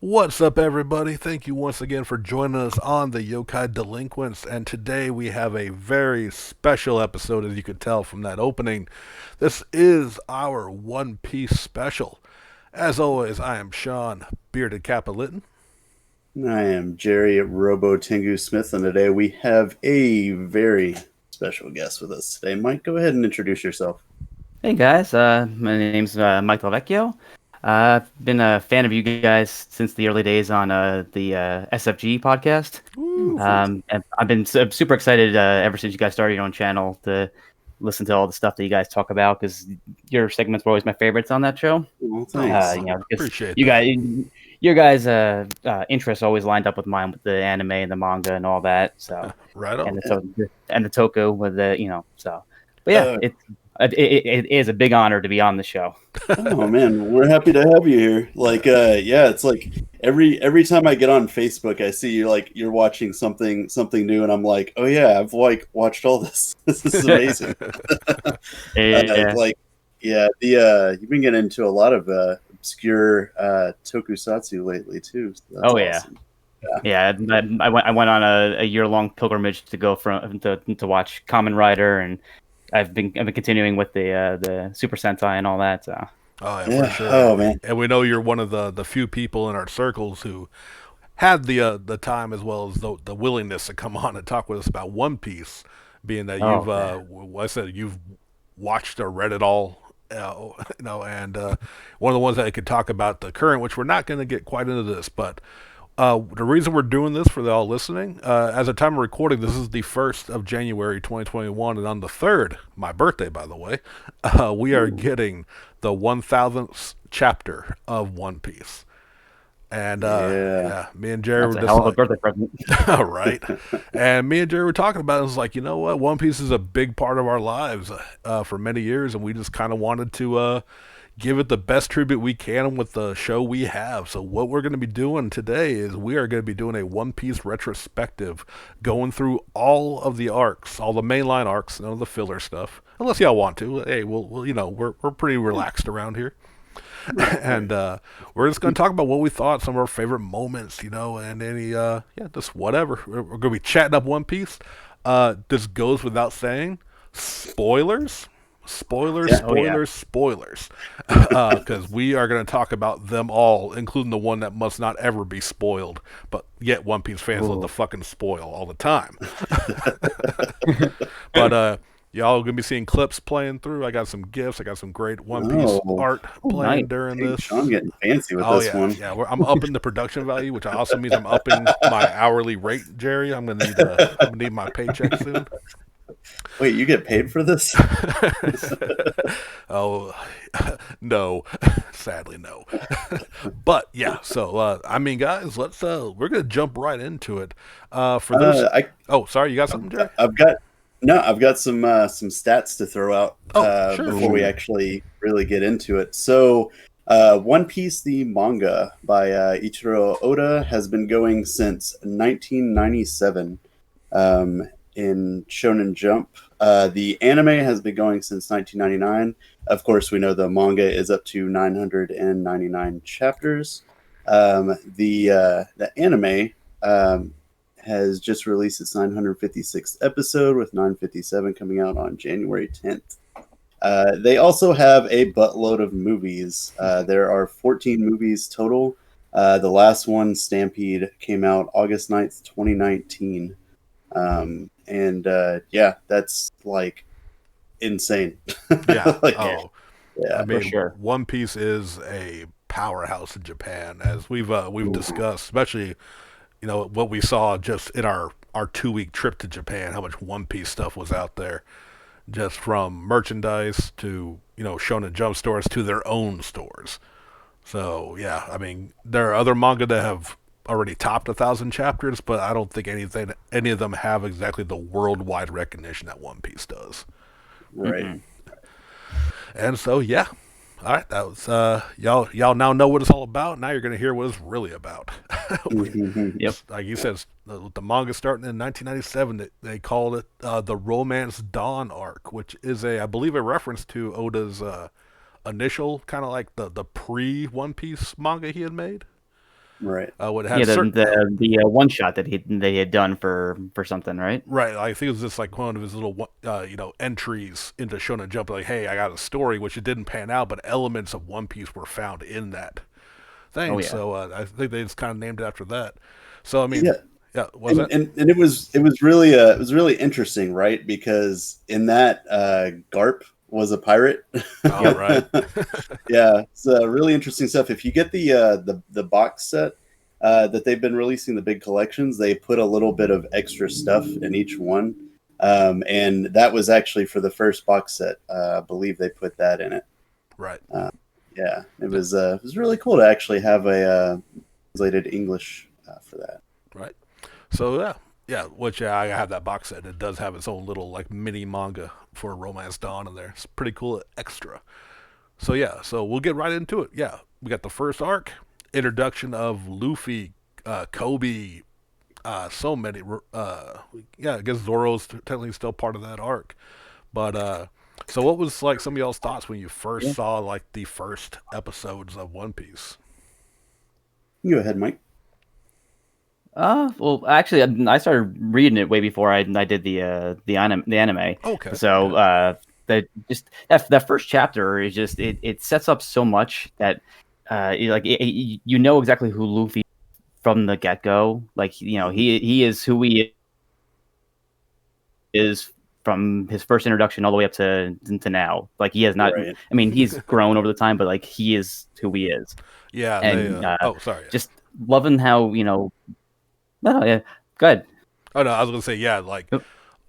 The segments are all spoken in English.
What's up, everybody? Thank you once again for joining us on the Yokai Delinquents. And today we have a very special episode, as you could tell from that opening. This is our One Piece special. As always, I am Sean, Bearded Capitalitin. I am Jerry Robo Tengu Smith, and today we have a very special guest with us today. Mike, go ahead and introduce yourself. Hey guys, my name's Mike Del Vecchio. I've been a fan of you guys since the early days on the SFG podcast. And I've been super excited ever since you guys started your own channel to listen to all the stuff that you guys talk about, because your segments were always my favorites on that show. Well, thanks. Appreciate you that. guys, your guys' interests always lined up with mine, with the anime and the manga and all that. So Right on. and the Toku with the. But yeah, it is a big honor to be on the show. Oh man, we're happy to have you here. It's like every time I get on Facebook, I see you're watching something new, and I'm like, oh yeah, I've watched all this. This is amazing. You've been getting into a lot of obscure tokusatsu lately too. So that's awesome. Yeah, I went on a year-long pilgrimage to go to watch Kamen Rider, and I've been continuing with the Super Sentai and all that. So. Oh yeah, for sure. Oh man, and we know you're one of the few people in our circles who had the time as well as the willingness to come on and talk with us about One Piece, being that you've watched or read it all. And one of the ones that I could talk about the current, which we're not going to get quite into this, but the reason we're doing this for all listening, as a time of recording, this is the 1st of January 2021, and on the 3rd, my birthday, by the way, we are getting the 1000th chapter of One Piece. And me and Jerry were just hell of a birthday present. Right. And me and Jerry were talking about it. It was like, you know what? One Piece is a big part of our lives for many years, and we just kind of wanted to give it the best tribute we can with the show we have. So what we're going to be doing today is we are going to be doing a One Piece retrospective, going through all of the arcs, all the mainline arcs, none of the filler stuff, unless y'all want to. Hey, we're pretty relaxed around here. And we're just going to talk about what we thought, some of our favorite moments, and any, just whatever. We're going to be chatting up One Piece. This goes without saying. Spoilers. Spoilers. Because we are going to talk about them all, including the one that must not ever be spoiled. But yet One Piece fans love to fucking spoil all the time. But y'all are going to be seeing clips playing through. I got some GIFs. I got some great One Piece art playing during this. I'm getting fancy with this one. Yeah, I'm upping the production value, which also means I'm upping my hourly rate, Jerry. I'm going to need my paycheck soon. Wait, you get paid for this? Oh, no. Sadly, no. But yeah, so guys, let's we're going to jump right into it. For those sorry, you got something, Jerry? I've got some stats to throw out before we actually really get into it. So, One Piece, the manga by Ichiro Oda, has been going since 1997 in Shonen Jump. The anime has been going since 1999. Of course, we know the manga is up to 999 chapters. The anime has just released its 956th episode, with 957 coming out on January 10th. They also have a buttload of movies. There are 14 movies total. The last one, Stampede, came out August 9th, 2019. That's like insane. Yeah. For sure. One Piece is a powerhouse in Japan, as we've discussed, especially what we saw just in our 2-week trip to Japan, how much One Piece stuff was out there, just from merchandise to Shonen Jump stores to their own stores. So yeah, there are other manga that have already topped 1,000 chapters, but I don't think any of them have exactly the worldwide recognition that One Piece does. Right. Mm-hmm. And so yeah, all right, that was y'all now know what it's all about. Now you're going to hear what it's really about. Yep. Like you said, the manga starting in 1997, they called it the Romance Dawn arc, which is I believe a reference to Oda's initial kind of like the pre One Piece manga he had made. Right. Would have Yeah, certain the one shot that they had done for something, right? right. I think it was just like one of his little entries into Shonen Jump. Like, hey, I got a story, which it didn't pan out, but elements of One Piece were found in that Oh thing. yeah. So I think they just kind of named it after that. So I mean, Yeah. yeah, was that? And it was really interesting, right? Because in that Garp was a pirate. Oh, right. Yeah, it's really interesting stuff. If you get the box set that they've been releasing, the big collections, they put a little bit of extra stuff in each one, and that was actually for the first box set. I believe they put that in it. Right. Yeah, it was really cool to actually have a translated English for that. Right. So yeah. Which I have that box set. It does have its own little like mini manga for Romance Dawn in there. It's pretty cool extra. So yeah, so we'll get right into it. Yeah, we got the first arc, introduction of Luffy, Kobe, so many. Yeah, I guess Zoro's technically still part of that arc. But so what was like some of y'all's thoughts when you first saw like the first episodes of One Piece? You go ahead, Mike. Well, actually, I started reading it way before I did the anime. Okay. So that first chapter is just it sets up so much that you know exactly who Luffy from the get go. Like he is who he is from his first introduction all the way up to now. Like he has not. Right. I mean, he's grown over the time, but like he is who he is. Yeah. And sorry. just loving how No, yeah, good. Oh no, I was gonna say yeah, like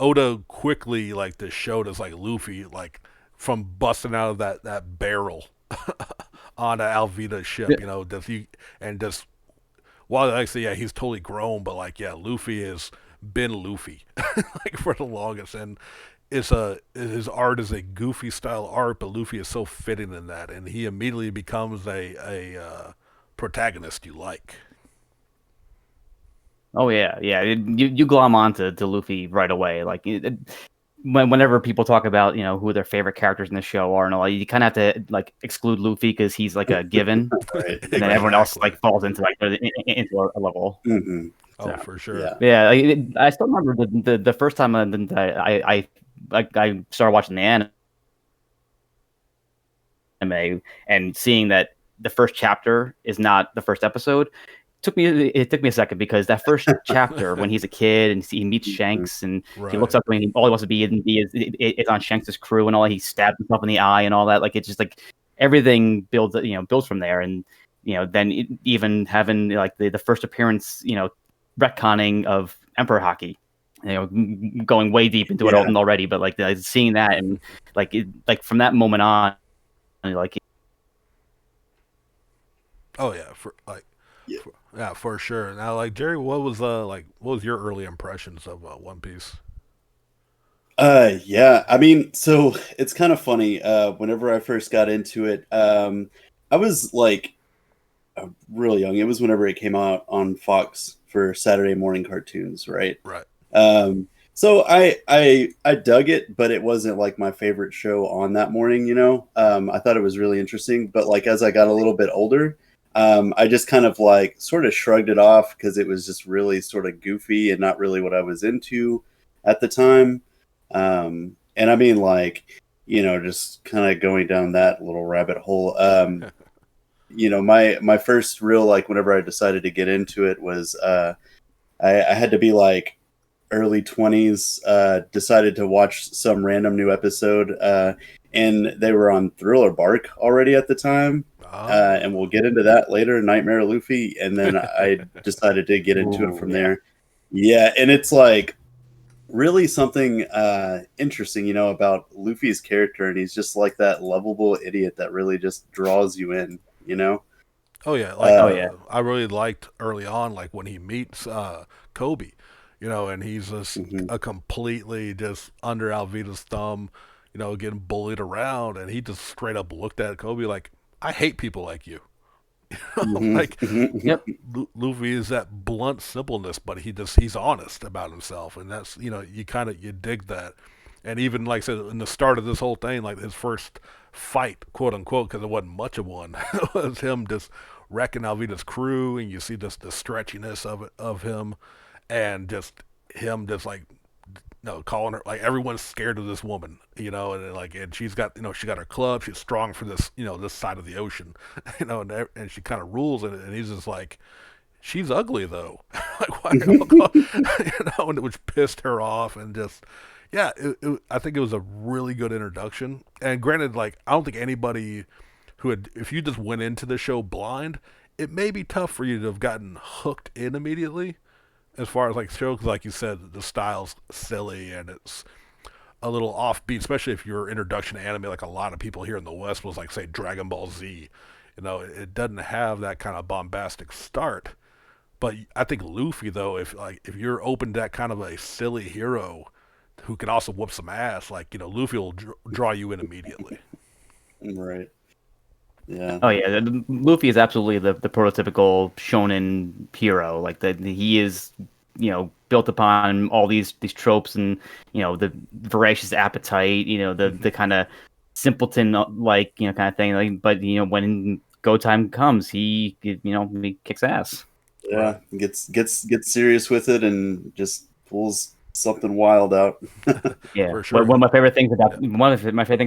Oda quickly like just showed us like Luffy like from busting out of that barrel on Alvida's ship, does he and just while I say yeah, he's totally grown, but like yeah, Luffy has been Luffy like for the longest, and his art is a goofy style art, but Luffy is so fitting in that, and he immediately becomes a protagonist you like. Oh yeah. You glom on to Luffy right away. Like whenever people talk about who their favorite characters in the show are and all, you kind of have to like exclude Luffy because he's like a given, Right. and then everyone else like falls into like into a level. Mm-hmm. Oh, for sure. Yeah. I still remember the first time I started watching the anime and seeing that the first chapter is not the first episode. It took me a second because that first chapter when he's a kid and he meets Shanks and he looks up and all he wants to be is on Shanks' crew and all, he stabs himself in the eye and all that, like it's just like everything builds from there, and then even having like the first appearance, retconning of Emperor Hockey, going way deep into it already, but like seeing that and like from that moment on, like oh yeah, for sure. Now, like Jerry, what was your early impressions of One Piece? Yeah, I mean, so it's kind of funny. Whenever I first got into it, I was like really young. It was whenever it came out on Fox for Saturday morning cartoons, right? Right. So I dug it, but it wasn't like my favorite show on that morning. I thought it was really interesting, but like as I got a little bit older, I just kind of like sort of shrugged it off because it was just really sort of goofy and not really what I was into at the time. And I mean, like, just kind of going down that little rabbit hole. My first real, like, whenever I decided to get into it was I had to be like early 20s, decided to watch some random new episode. And they were on Thriller Bark already at the time. And we'll get into that later, Nightmare Luffy. And then I decided to get into it from there. Yeah, and it's like really something interesting, about Luffy's character. And he's just like that lovable idiot that really just draws you in, Oh yeah, I really liked early on, like when he meets Kobe, and he's just a completely just under Alvida's thumb, getting bullied around, and he just straight up looked at Kobe like, I hate people like you. Like, Luffy is that blunt simpleness, but he's honest about himself, and that's you dig that. And even like I said in the start of this whole thing, like his first fight, quote unquote, because it wasn't much of one. It was him just wrecking Alvida's crew, and you see just the stretchiness of him, and just him just like calling her like everyone's scared of this woman, and she's got she got her club, she's strong for this this side of the ocean, and she kind of rules in it, and he's just like, she's ugly though, like why and which pissed her off, and just yeah, I think it was a really good introduction. And granted, like I don't think anybody if you just went into the show blind, it may be tough for you to have gotten hooked in immediately as far as like show, because like you said, the style's silly and it's a little offbeat, especially if your introduction to anime, like a lot of people here in the West, was like say Dragon Ball Z. It doesn't have that kind of bombastic start. But I think Luffy, though, if you're open to that kind of a silly hero who can also whoop some ass, Luffy will draw you in immediately. Right. Yeah. Oh yeah, Luffy is absolutely the prototypical shonen hero. Like he is, built upon all these tropes and the voracious appetite, the kind of simpleton like kind of thing. Like, but when go time comes, he kicks ass. Yeah, gets serious with it and just pulls something wild out. Yeah, for sure. One of my favorite things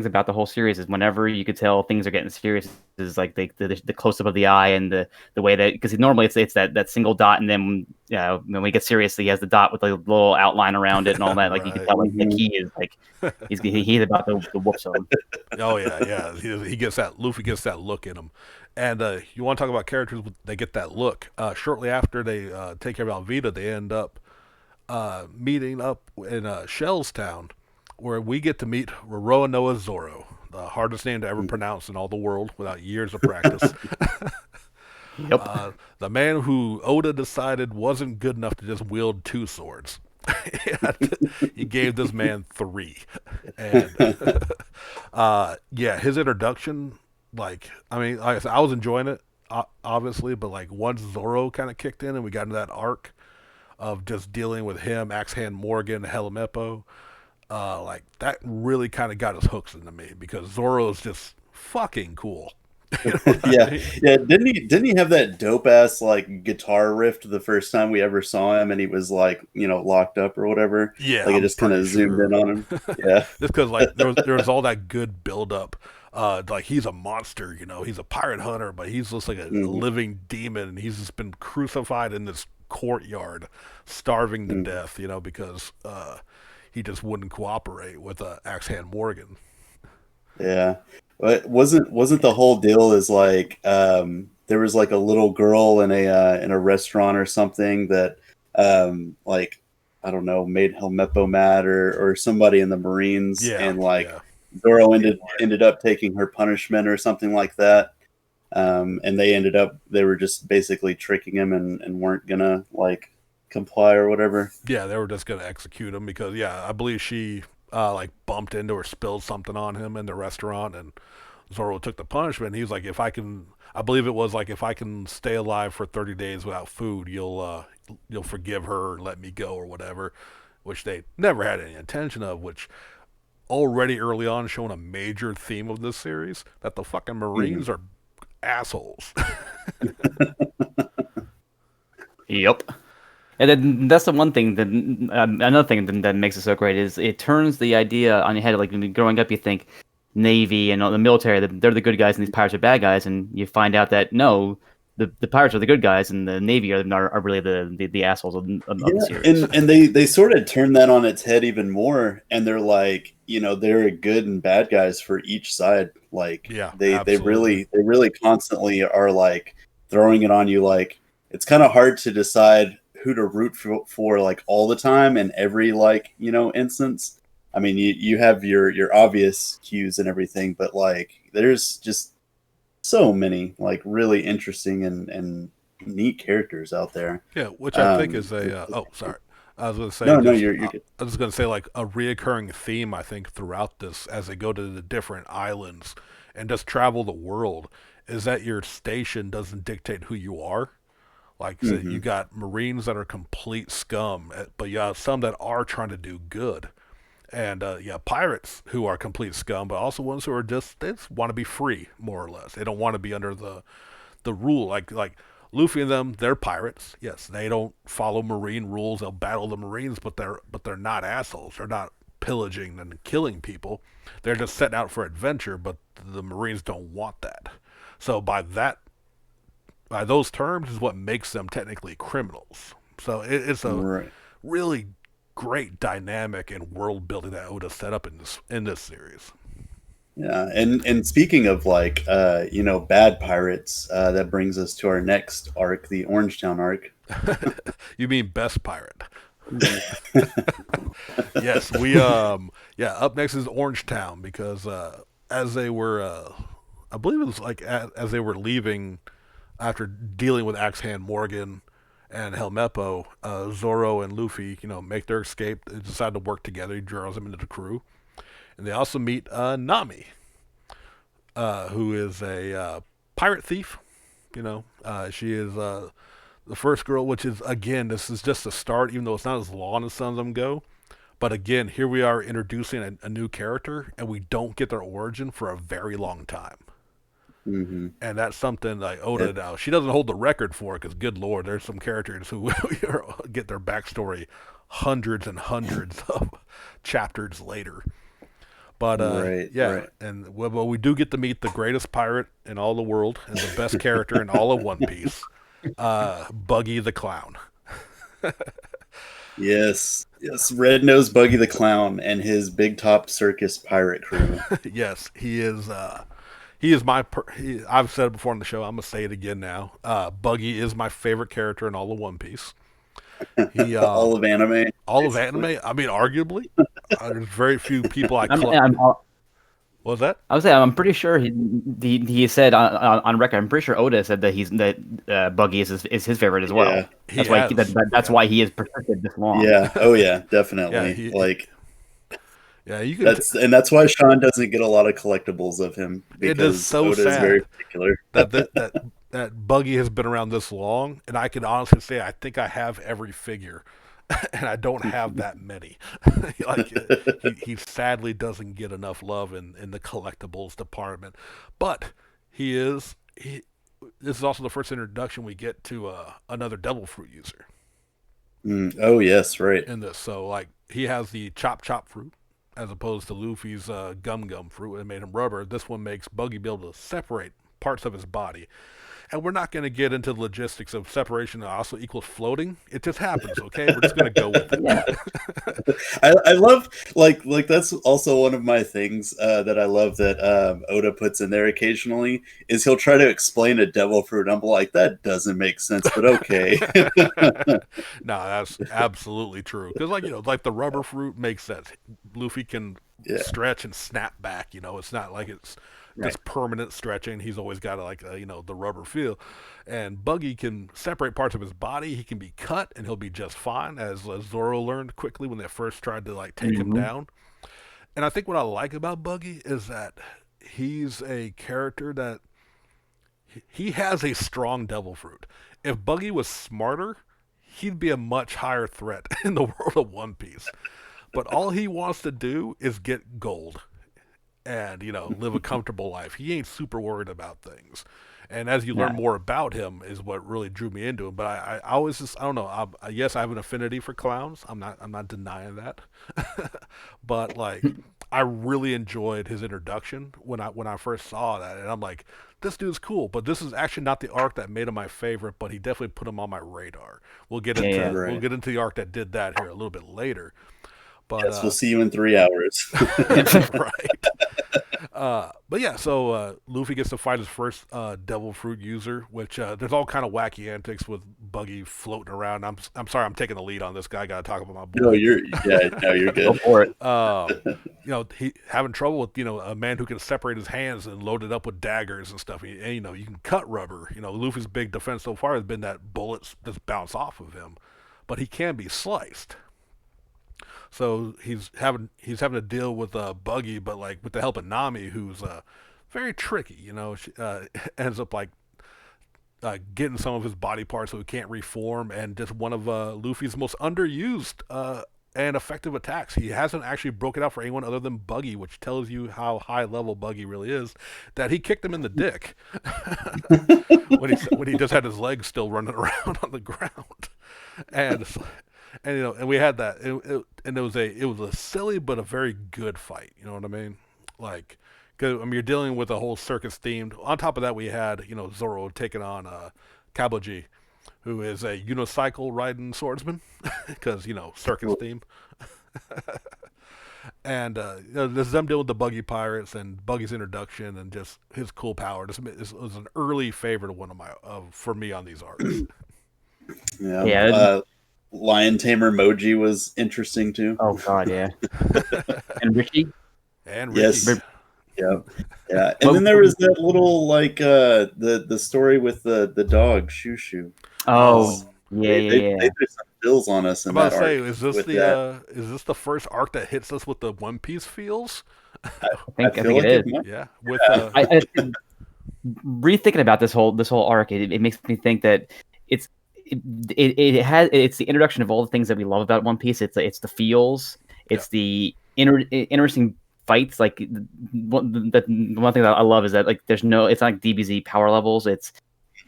about the whole series is whenever you could tell things are getting serious is like the close up of the eye and the way that, because normally it's that single dot, and then when we get serious, he has the dot with a little outline around it and all that. Like right. You can tell like he is like he's about to whoop some. Oh yeah. He gets that. Luffy gets that look in him. And you want to talk about characters? They get that look. Shortly after they take care of Alvida, they end up meeting up in Shell's Town, where we get to meet Roroa Noah Zoro, the hardest name to ever pronounce in all the world without years of practice. Yep. The man who Oda decided wasn't good enough to just wield 2 swords. He gave this man 3. And his introduction, I was enjoying it, obviously, but like once Zoro kind of kicked in and we got into that arc of just dealing with him, Axe Hand Morgan, Helemepo, that really kind of got his hooks into me, because Zoro is just fucking cool. Yeah. Didn't he have that dope ass like guitar riff the first time we ever saw him, and he was like locked up or whatever? Yeah, like it just kind of zoomed in on him. Yeah, just because there was all that good build up. He's a monster, he's a pirate hunter, but he's just like a living demon, and he's just been crucified in this courtyard, starving to death, because he just wouldn't cooperate with Axe Hand Morgan. Yeah, but wasn't the whole deal is like there was like a little girl in a restaurant or something that I don't know, made Helmeppo mad or somebody in the Marines, Zoro ended up taking her punishment or something like that. And they were just basically tricking him and weren't gonna like comply or whatever. Yeah, they were just gonna execute him because I believe she bumped into or spilled something on him in the restaurant, and Zoro took the punishment. He was like, if I can stay alive for 30 days without food, you'll forgive her and let me go or whatever, which they never had any intention of, which already early on showing a major theme of this series, that the fucking Marines are assholes. Yep. And then that's the one thing that another thing that makes it so great is it turns the idea on your head. Like growing up, you think Navy and all the military, they're the good guys and these pirates are bad guys, and you find out that no, the pirates are the good guys and the Navy are really the assholes of the series. And they sort of turn that on its head even more, and they're like, they're good and bad guys for each side. Like they really constantly are like throwing it on you. Like it's kind of hard to decide who to root for like all the time in every instance. I mean, you have your obvious cues and everything, but like there's just so many like really interesting and neat characters out there. Yeah, which I think is a sorry. I was going to say you're good. I was going to say like a reoccurring theme I think throughout this as they go to the different islands and just travel the world is that your station doesn't dictate who you are. Like so you got Marines that are complete scum, but you have some that are trying to do good. And pirates who are complete scum, but also ones who are they just want to be free, more or less. They don't want to be under the rule. Like Luffy and them, they're pirates. Yes, they don't follow marine rules. They'll battle the marines, but they're not assholes. They're not pillaging and killing people. They're just setting out for adventure, but the marines don't want that. So by those terms is what makes them technically criminals. So it's a really great dynamic and world building that Oda set up in this series. Yeah, and speaking of like bad pirates, that brings us to our next arc, the Orangetown arc. You mean best pirate? Yes, we up next is Orangetown because as they were I believe it was like as they were leaving after dealing with Axe Hand Morgan and Helmeppo, Zoro and Luffy, make their escape. They decide to work together. He draws them into the crew. And they also meet Nami, who is a pirate thief. She is the first girl, which is, again, this is just a start, even though it's not as long as some of them go. But again, here we are introducing a new character, and we don't get their origin for a very long time. Mm-hmm. And that's something like Oda now. She doesn't hold the record for it because, good lord, there's some characters who get their backstory hundreds and hundreds of chapters later. But and we do get to meet the greatest pirate in all the world and the best character in all of One Piece, Buggy the Clown. Yes, red-nosed Buggy the Clown and his big-top circus pirate crew. Yes, he is. He is I've said it before on the show. I'm gonna say it again now. Buggy is my favorite character in all of One Piece. He all of anime. All of anime. I mean, arguably, there's very few people I. What was that? I would say I'm pretty sure he said on record. I'm pretty sure Oda said that Buggy is his favorite as well. Yeah, that's why he has persisted this long. Yeah. Oh yeah, definitely. That's why Sean doesn't get a lot of collectibles of him. It is so Oda sad is very particular. that Buggy has been around this long, and I can honestly say I think I have every figure, and I don't have that many. He sadly doesn't get enough love in the collectibles department, but this is also the first introduction we get to another devil fruit user. Oh yes, right. In this, so he has the chop fruit, as opposed to Luffy's gum fruit that made him rubber. This one makes Buggy be able to separate parts of his body. And we're not going to get into the logistics of separation that also equals floating. It just happens, okay? We're just going to go with it. I love, like that's also one of my things that I love that Oda puts in there occasionally, is he'll try to explain a devil fruit, and I'm like, that doesn't make sense, but okay. No, that's absolutely true. Because, like the rubber fruit makes sense. Luffy can stretch and snap back, It's not like it's this permanent stretching. He's always got the rubber feel. And Buggy can separate parts of his body. He can be cut and he'll be just fine, as Zoro learned quickly when they first tried to take him down. And I think what I like about Buggy is that he's a character that he has a strong devil fruit. If Buggy was smarter, he'd be a much higher threat in the world of One Piece. But all he wants to do is get gold and, live a comfortable life. He ain't super worried about things. And as you learn more about him is what really drew me into him. But I always I don't know. Yes, I have an affinity for clowns. I'm not denying that. But I really enjoyed his introduction when I first saw that. And I'm like, this dude's cool. But this is actually not the arc that made him my favorite, but he definitely put him on my radar. We'll get into the arc that did that here a little bit later. But yes, we'll see you in 3 hours. Right. But yeah, so Luffy gets to fight his first devil fruit user, which there's all kind of wacky antics with Buggy floating around. I'm sorry, I'm taking the lead on this guy. I got to talk about my boy. No, you're good. Go for it. He having trouble with a man who can separate his hands and load it up with daggers and stuff. And you can cut rubber. Luffy's big defense so far has been that bullets just bounce off of him, but he can be sliced. So he's having to deal with Buggy, but with the help of Nami, who's very tricky. She ends up getting some of his body parts so he can't reform, and just one of Luffy's most underused and effective attacks. He hasn't actually broken out for anyone other than Buggy, which tells you how high level Buggy really is. That he kicked him in the dick when he just had his legs still running around on the ground, and and we had that, and it was a silly but a very good fight. You know what I mean? Like, cause, you're dealing with a whole circus themed. On top of that, we had Zoro taking on Kabuji, who is a unicycle riding swordsman, because circus theme. And this is them dealing with the Buggy Pirates and Buggy's introduction and just his cool power. This was an early favorite of one of my for me on these arcs. Yeah. Lion Tamer Moji was interesting too. Oh God, yeah. And Richie. Yes. Yeah. And then there was that little the story with the dog Shoo Shoo. Oh, They threw some bills on us. I'm about to say, is this the first arc that hits us with the One Piece feels? I think it is. Yeah. With rethinking about this whole arc, it makes me think that it's the introduction of all the things that we love about One Piece. It's the feels. It's the interesting fights. Like the one thing that I love is that it's not like DBZ power levels. It's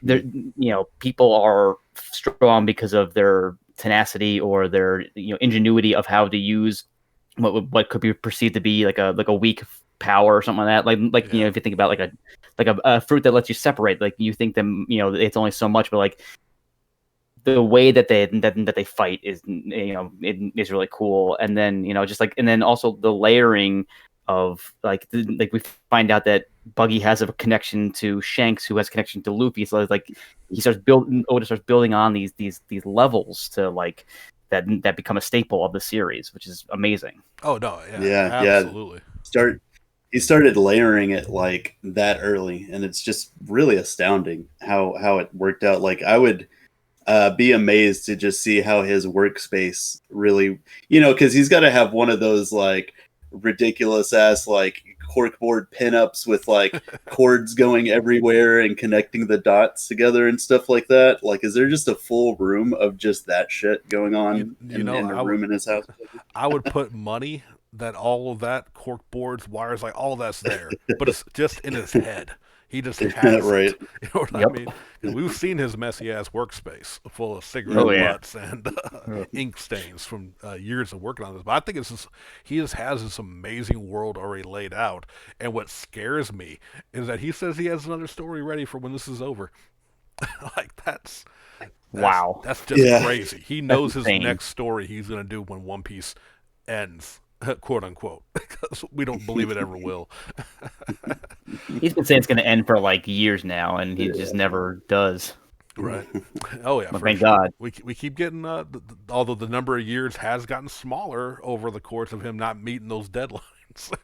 there. People are strong because of their tenacity or their ingenuity of how to use what could be perceived to be like a weak power or something like that. If you think about a fruit that lets you separate, you think them it's only so much, but the way that they fight is it is really cool. And then and then also the layering of we find out that Buggy has a connection to Shanks, who has a connection to Luffy. So Oda starts building on these levels to that become a staple of the series, which is amazing. Oh no, absolutely. He started layering it that early, and it's just really astounding how it worked out. I would be amazed to just see how his workspace really, because he's got to have one of those ridiculous ass corkboard pinups with cords going everywhere and connecting the dots together and stuff like that. Is there just a full room of just that shit going on in a room in his house? I would put money that all of that corkboards, wires, all that's there, but it's just in his head. He just has right. It. You know what I mean? And we've seen his messy ass workspace full of cigarette butts and ink stains from years of working on this. But I think he just has this amazing world already laid out. And what scares me is that he says he has another story ready for when this is over. That's wow. That's just crazy. He knows his next story he's going to do when One Piece ends. Quote unquote, because we don't believe it ever will. He's been saying it's going to end for years now, and he just never does. Right. Oh yeah. Thank God. We keep getting although the number of years has gotten smaller over the course of him not meeting those deadlines.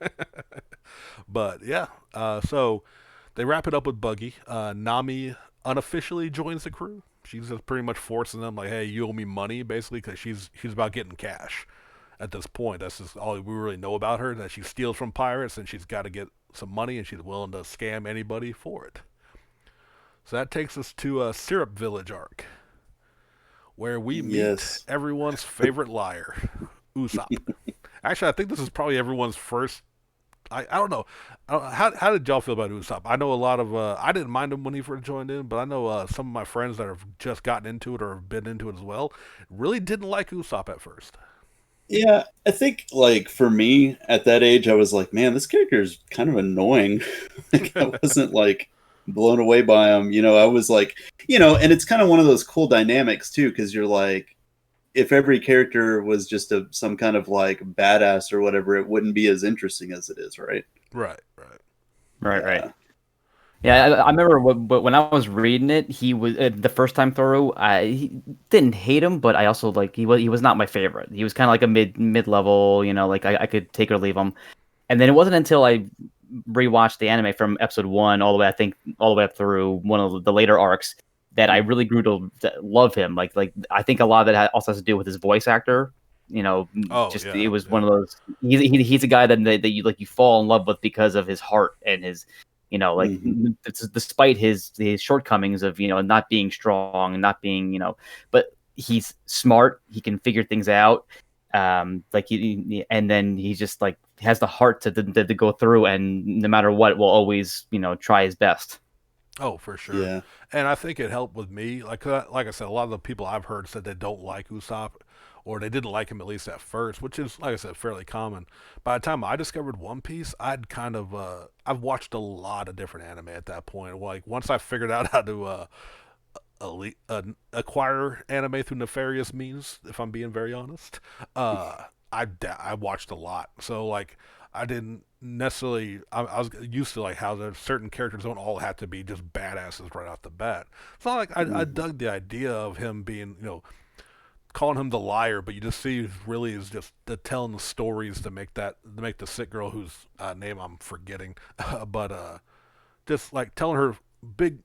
But yeah. So they wrap it up with Buggy. Nami unofficially joins the crew. She's just pretty much forcing them hey, you owe me money, basically, because she's about getting cash. At this point, that's just all we really know about her, that she steals from pirates and she's got to get some money and she's willing to scam anybody for it. So that takes us to Syrup Village arc, where we meet everyone's favorite liar, Usopp. Actually, I think this is probably everyone's first. I don't know. How did y'all feel about Usopp? I know a lot of. I didn't mind him when he first joined in, but I know some of my friends that have just gotten into it or have been into it as well really didn't like Usopp at first. Yeah, I think for me at that age, I was man, this character is kind of annoying. I wasn't blown away by him. I was and it's kind of one of those cool dynamics too, because you're if every character was just some kind of badass or whatever, it wouldn't be as interesting as it is, right? Right. Yeah, I remember when I was reading it, he was the first time through. I didn't hate him, but I also he was not my favorite. He was kind of a mid level, I could take or leave him. And then it wasn't until I rewatched the anime from episode 1 all the way up through one of the later arcs that I really grew to love him. I think a lot of it also has to do with his voice actor. It was one of those. He's a guy that you fall in love with because of his heart and his. Despite his shortcomings of not being strong and not being but he's smart. He can figure things out. Like and then he just like has the heart to go through, and no matter what, will always try his best. Oh, for sure. Yeah. And I think it helped with me. Like I said, a lot of the people I've heard said they don't like Usopp, or they didn't like him at least at first, which is, like I said, fairly common. By the time I discovered One Piece, I'd kind of I've watched a lot of different anime at that point. Like once I figured out how to acquire anime through nefarious means, if I'm being very honest, I watched a lot. So like I didn't necessarily. I was used to like how there's certain characters don't all have to be just badasses right off the bat. It's not like I dug the idea of him being, calling him the liar, but you just see really is just telling the stories to make the sick girl whose name I'm forgetting, but just like telling her big,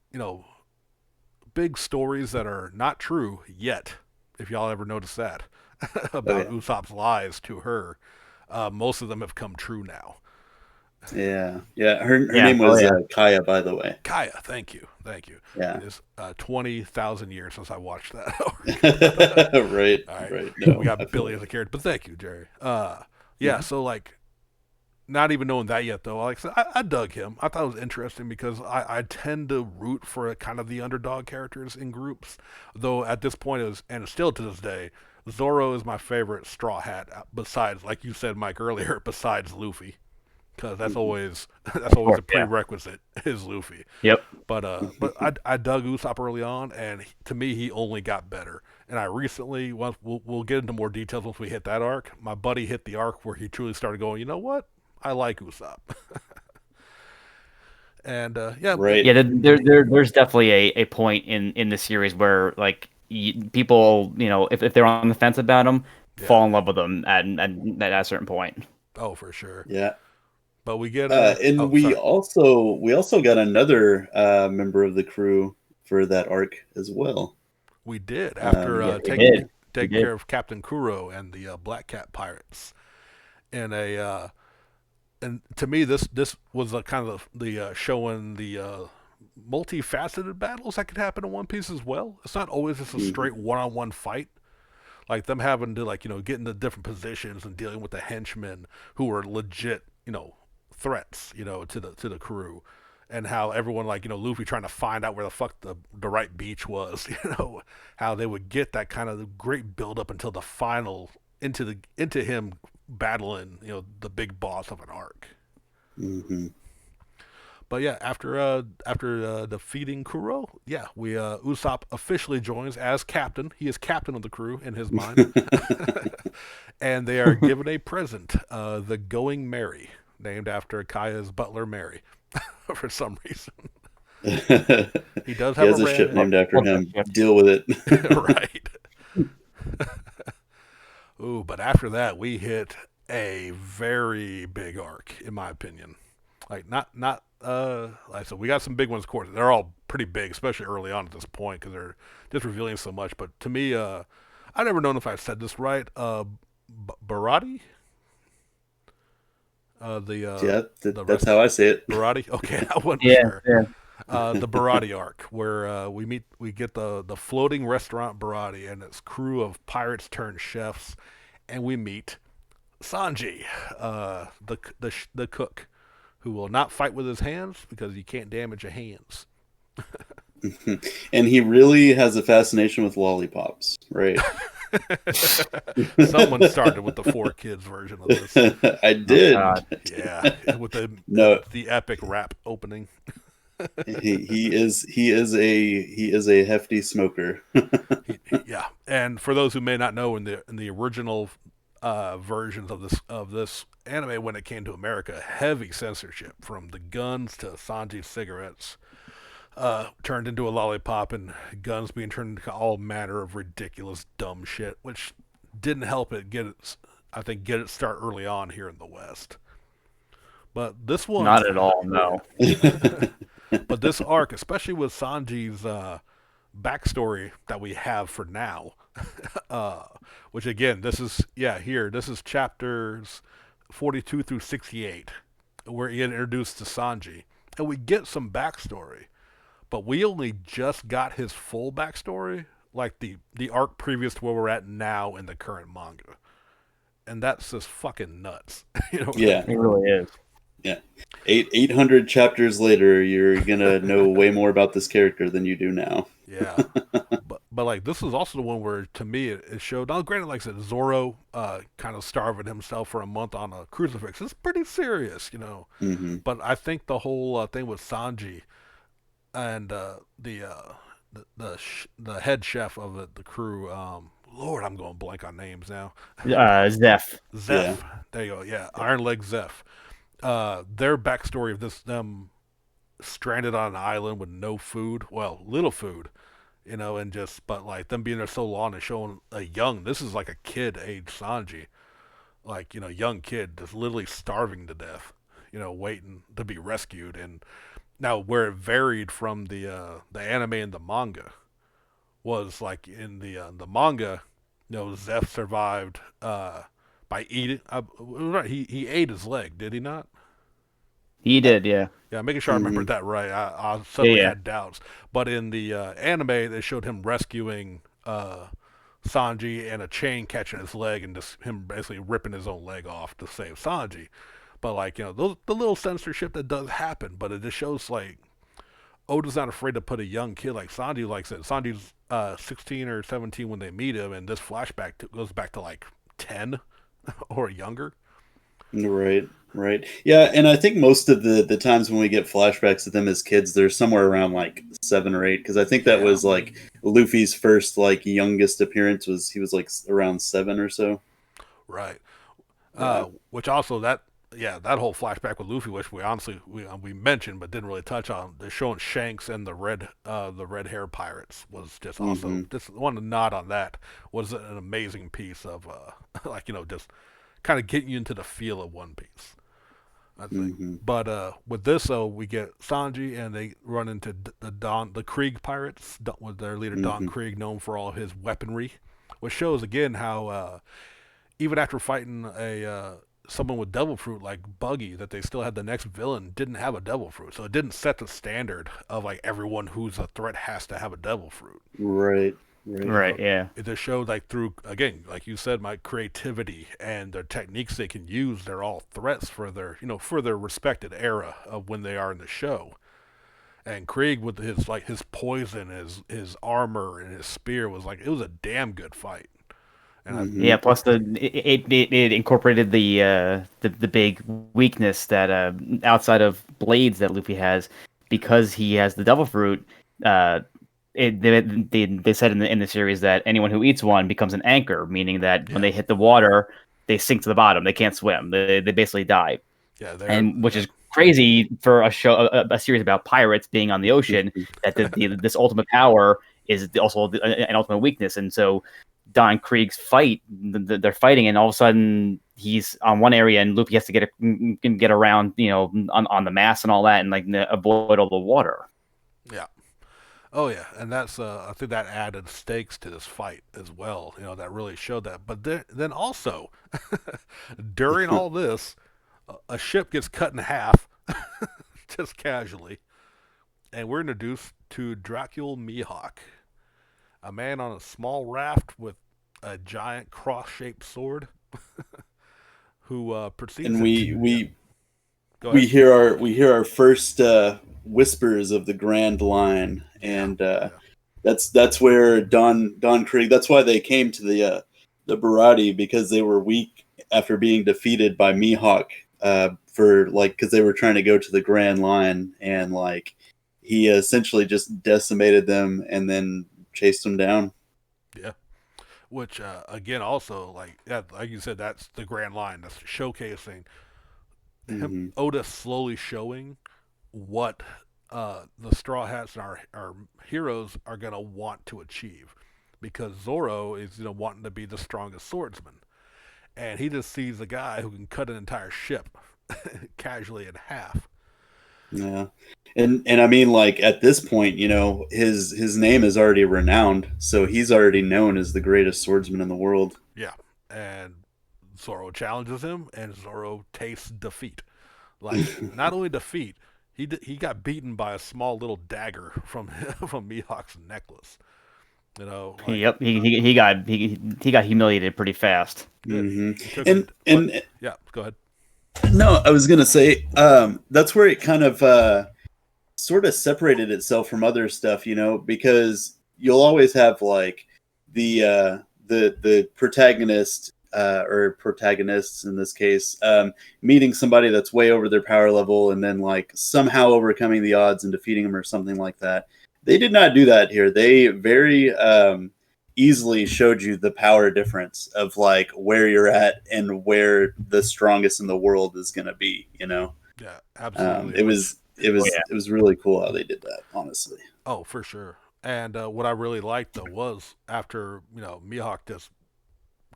big stories that are not true yet. If y'all ever noticed that about Usopp's lies to her, most of them have come true now. Yeah. Her name was Kaya, by the way. Kaya, thank you. Yeah. It is 20,000 years since I watched that. Right. All right. Right. No, we got Billy as a character, but thank you, Jerry. Yeah. So like, not even knowing that yet, though, like I dug him. I thought it was interesting because I tend to root for kind of the underdog characters in groups. Though at this point, and still to this day, Zoro is my favorite Straw Hat. Besides, like you said, Mike earlier, besides Luffy, because that's always a prerequisite is Luffy. Yep. But I dug Usopp early on, and to me, he only got better. And I recently, we'll get into more details once we hit that arc. My buddy hit the arc where he truly started going, you know what? I like Usopp. And right. Yeah, there's definitely a point in the series where like people, if they're on the fence about him, fall in love with them at a certain point. Oh, for sure. Yeah. But we get we also got another member of the crew for that arc as well. We did after taking care of Captain Kuro and the Black Cat Pirates in a. And to me, this was a kind of the showing the multifaceted battles that could happen in One Piece as well. It's not always just a straight one-on-one fight, like them having to get into different positions and dealing with the henchmen who are legit threats to the crew, and how everyone Luffy trying to find out where the fuck the right beach was. How they would get that kind of great build up until the final into him battling the big boss of an arc. But yeah, after defeating Kuro, Usopp officially joins as captain. He is captain of the crew in his mind, and they are given a present, the Going Merry, named after Kaya's butler Mary, for some reason. He does have a ship named after him. Deal with it. Right. Ooh, but after that, we hit a very big arc, in my opinion. Like, like I said, we got some big ones, of course. They're all pretty big, especially early on at this point, because they're just revealing so much. But to me, I never known if I said this right. Barati? That's how I say it. Barati? Okay, I wasn't sure. Yeah. The Barati arc, where we get the floating restaurant Barati and its crew of pirates turned chefs, and we meet Sanji, the cook, who will not fight with his hands because you can't damage your hands. And he really has a fascination with lollipops, right? Someone started with the 4Kids version of this. I did. Yeah, with the epic rap opening. he is a hefty smoker. Yeah, and for those who may not know, in the original versions of this anime, when it came to America, heavy censorship, from the guns to Sanji's cigarettes, turned into a lollipop, and guns being turned into all manner of ridiculous dumb shit, which didn't help it get its start early on here in the West. But this one, not at all, no. But this arc, especially with Sanji's backstory that we have for now, which again, this is chapters 42 through 68, where he introduced to Sanji, and we get some backstory, but we only just got his full backstory, like the arc previous to where we're at now in the current manga. and that's just fucking nuts. Yeah, it really is. Yeah, 800 chapters later, you're gonna know way more about this character than you do now. Yeah, but like this is also the one where to me it showed. Now, granted, like I said, Zoro kind of starving himself for a month on a crucifix. It's pretty serious, Mm-hmm. But I think the whole thing with Sanji and the head chef of the crew. Lord, I'm going blank on names now. Zeph. Zeph. There you go. Yeah, Iron Leg Zeph. Their backstory of them stranded on an island with no food, well, little food, and but like them being there so long and showing this is like a kid age Sanji, like, young kid just literally starving to death, waiting to be rescued. And now where it varied from the anime and the manga was like in the manga, Zeph survived by eating. He ate his leg, did he not? He did, yeah. Yeah, making sure I remembered that right. I suddenly had doubts. But in the anime, they showed him rescuing Sanji and a chain catching his leg and just him basically ripping his own leg off to save Sanji. But like, the little censorship that does happen, but it just shows like Oda's not afraid to put a young kid like Sanji. Like I said, Sanji's 16 or 17 when they meet him, and this flashback goes back to like 10 or younger. Right. Yeah, and I think most of the times when we get flashbacks of them as kids, they're somewhere around like 7 or 8, because I think that was like Luffy's first like youngest appearance he was like around 7 or so. Right. Which also that whole flashback with Luffy, which we honestly we mentioned but didn't really touch on, they're showing Shanks and the red hair pirates was just also just want to nod on that, was an amazing piece of like, just kind of getting you into the feel of One Piece, I think. But with this, we get Sanji, and they run into the Krieg Pirates with their leader Don Krieg, known for all of his weaponry, which shows again how even after fighting someone with devil fruit like Buggy, that they still had the next villain didn't have a devil fruit, so it didn't set the standard of like everyone who's a threat has to have a devil fruit. Right, yeah. It just showed like through, again, like you said, my creativity and the techniques they can use, they're all threats for their respected era of when they are in the show. And Krieg with his poison, his armor, and his spear was like, it was a damn good fight. Yeah, plus it incorporated the big weakness that outside of blades that Luffy has, because he has the devil fruit. They said in the series that anyone who eats one becomes an anchor, meaning that when they hit the water, they sink to the bottom. They can't swim. They basically die. Yeah, and which is crazy for a show, a series about pirates being on the ocean. That this ultimate power is also an ultimate weakness, and so Don Krieg's fight, they're fighting, and all of a sudden he's on one area, and Luffy has to get around, on the mast and all that, and like avoid all the water. Yeah. Oh yeah, and that's I think that added stakes to this fight as well. That really showed that. But then also, during all this, a ship gets cut in half, just casually, and we're introduced to Dracul Mihawk, a man on a small raft with a giant cross-shaped sword, who proceeds. And we hear our first whispers of the Grand Line, and that's where Don Krieg. That's why they came to the Barati, because they were weak after being defeated by Mihawk. Because they were trying to go to the Grand Line, and like he essentially just decimated them and then chased them down. Yeah. Which again, also like you said, that's the Grand Line. That's showcasing him, Oda slowly showing what the Straw Hats and our heroes are gonna want to achieve, because Zoro is wanting to be the strongest swordsman, and he just sees a guy who can cut an entire ship casually in half. Yeah, and I mean, like at this point, his name is already renowned, so he's already known as the greatest swordsman in the world. Yeah, and Zoro challenges him, and Zoro tastes defeat. Like not only defeat, he got beaten by a small little dagger from Mihawk's necklace. Yep, he got humiliated pretty fast. did. Mm-hmm. He took And yeah, go ahead. no, I was gonna say that's where it kind of sort of separated itself from other stuff, because you'll always have like the protagonist or protagonists in this case meeting somebody that's way over their power level and then like somehow overcoming the odds and defeating them or something like that. They did not do that here. They very easily showed you the power difference of like where you're at and where the strongest in the world is going to be. Yeah, absolutely. It was really cool how they did that, honestly. Oh, for sure. And what I really liked though was after Mihawk just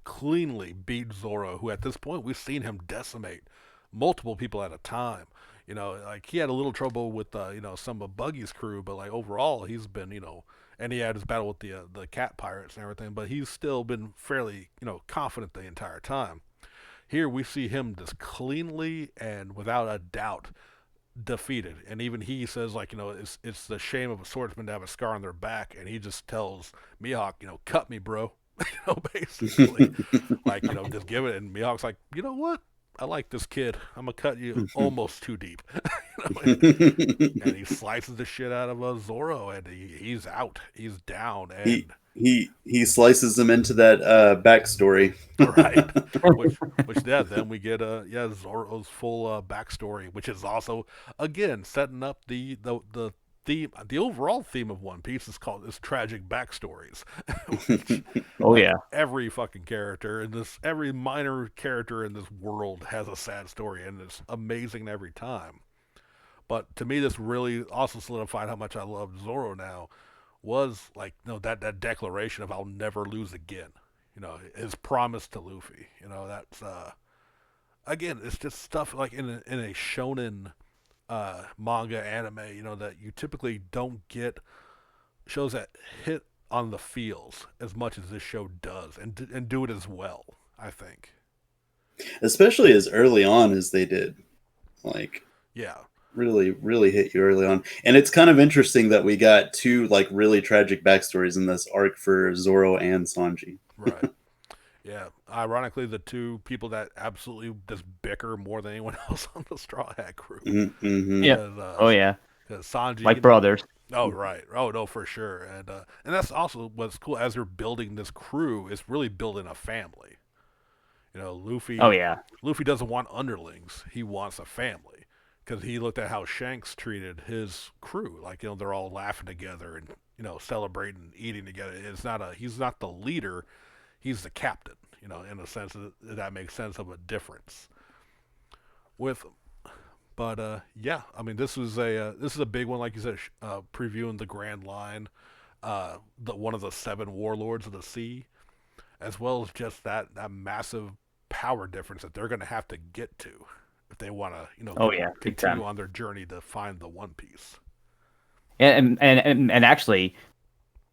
cleanly beat Zoro, who at this point we've seen him decimate multiple people at a time. Like he had a little trouble with some of Buggy's crew, but like overall he's been and he had his battle with the cat pirates and everything, but he's still been fairly confident the entire time. Here we see him just cleanly and without a doubt defeated, and even he says like it's the shame of a swordsman to have a scar on their back, and he just tells Mihawk cut me, bro. Basically like just give it, and Mihawk's like, you know what, I like this kid, I'm gonna cut you almost too deep. And he slices the shit out of Zoro, and he's out, he's down, and he slices them into that backstory. Right. which then we get Zoro's full backstory, which is also again setting up the theme. The overall theme of One Piece is tragic backstories. Which, oh yeah, every fucking character in this, every minor character in this world has a sad story, and it's amazing every time. But to me, this really also solidified how much I love Zoro now. Was like that declaration of I'll never lose again. His promise to Luffy. That's again, it's just stuff like in a shonen manga anime. That you typically don't get shows that hit on the feels as much as this show does, and do it as well. I think, especially as early on as they did, like yeah. Really hit you early on. And it's kind of interesting that we got two like really tragic backstories in this arc for Zoro and Sanji. Right. Yeah. Ironically, the two people that absolutely just bicker more than anyone else on the Straw Hat crew. Mm-hmm. Yeah. Oh yeah. Because Sanji, like brothers. Oh right. Oh no, for sure. And that's also what's cool as they're building this crew, is really building a family. Luffy. Oh yeah. Luffy doesn't want underlings. He wants a family. Because he looked at how Shanks treated his crew, like they're all laughing together and celebrating, eating together. He's not the leader, he's the captain. In a sense that makes sense of a difference with him. But yeah, I mean this is a big one, like you said, previewing the Grand Line, one of the 7 warlords of the sea, as well as just that massive power difference that they're going to have to get to if they want to, continue on their journey to find the One Piece. And actually,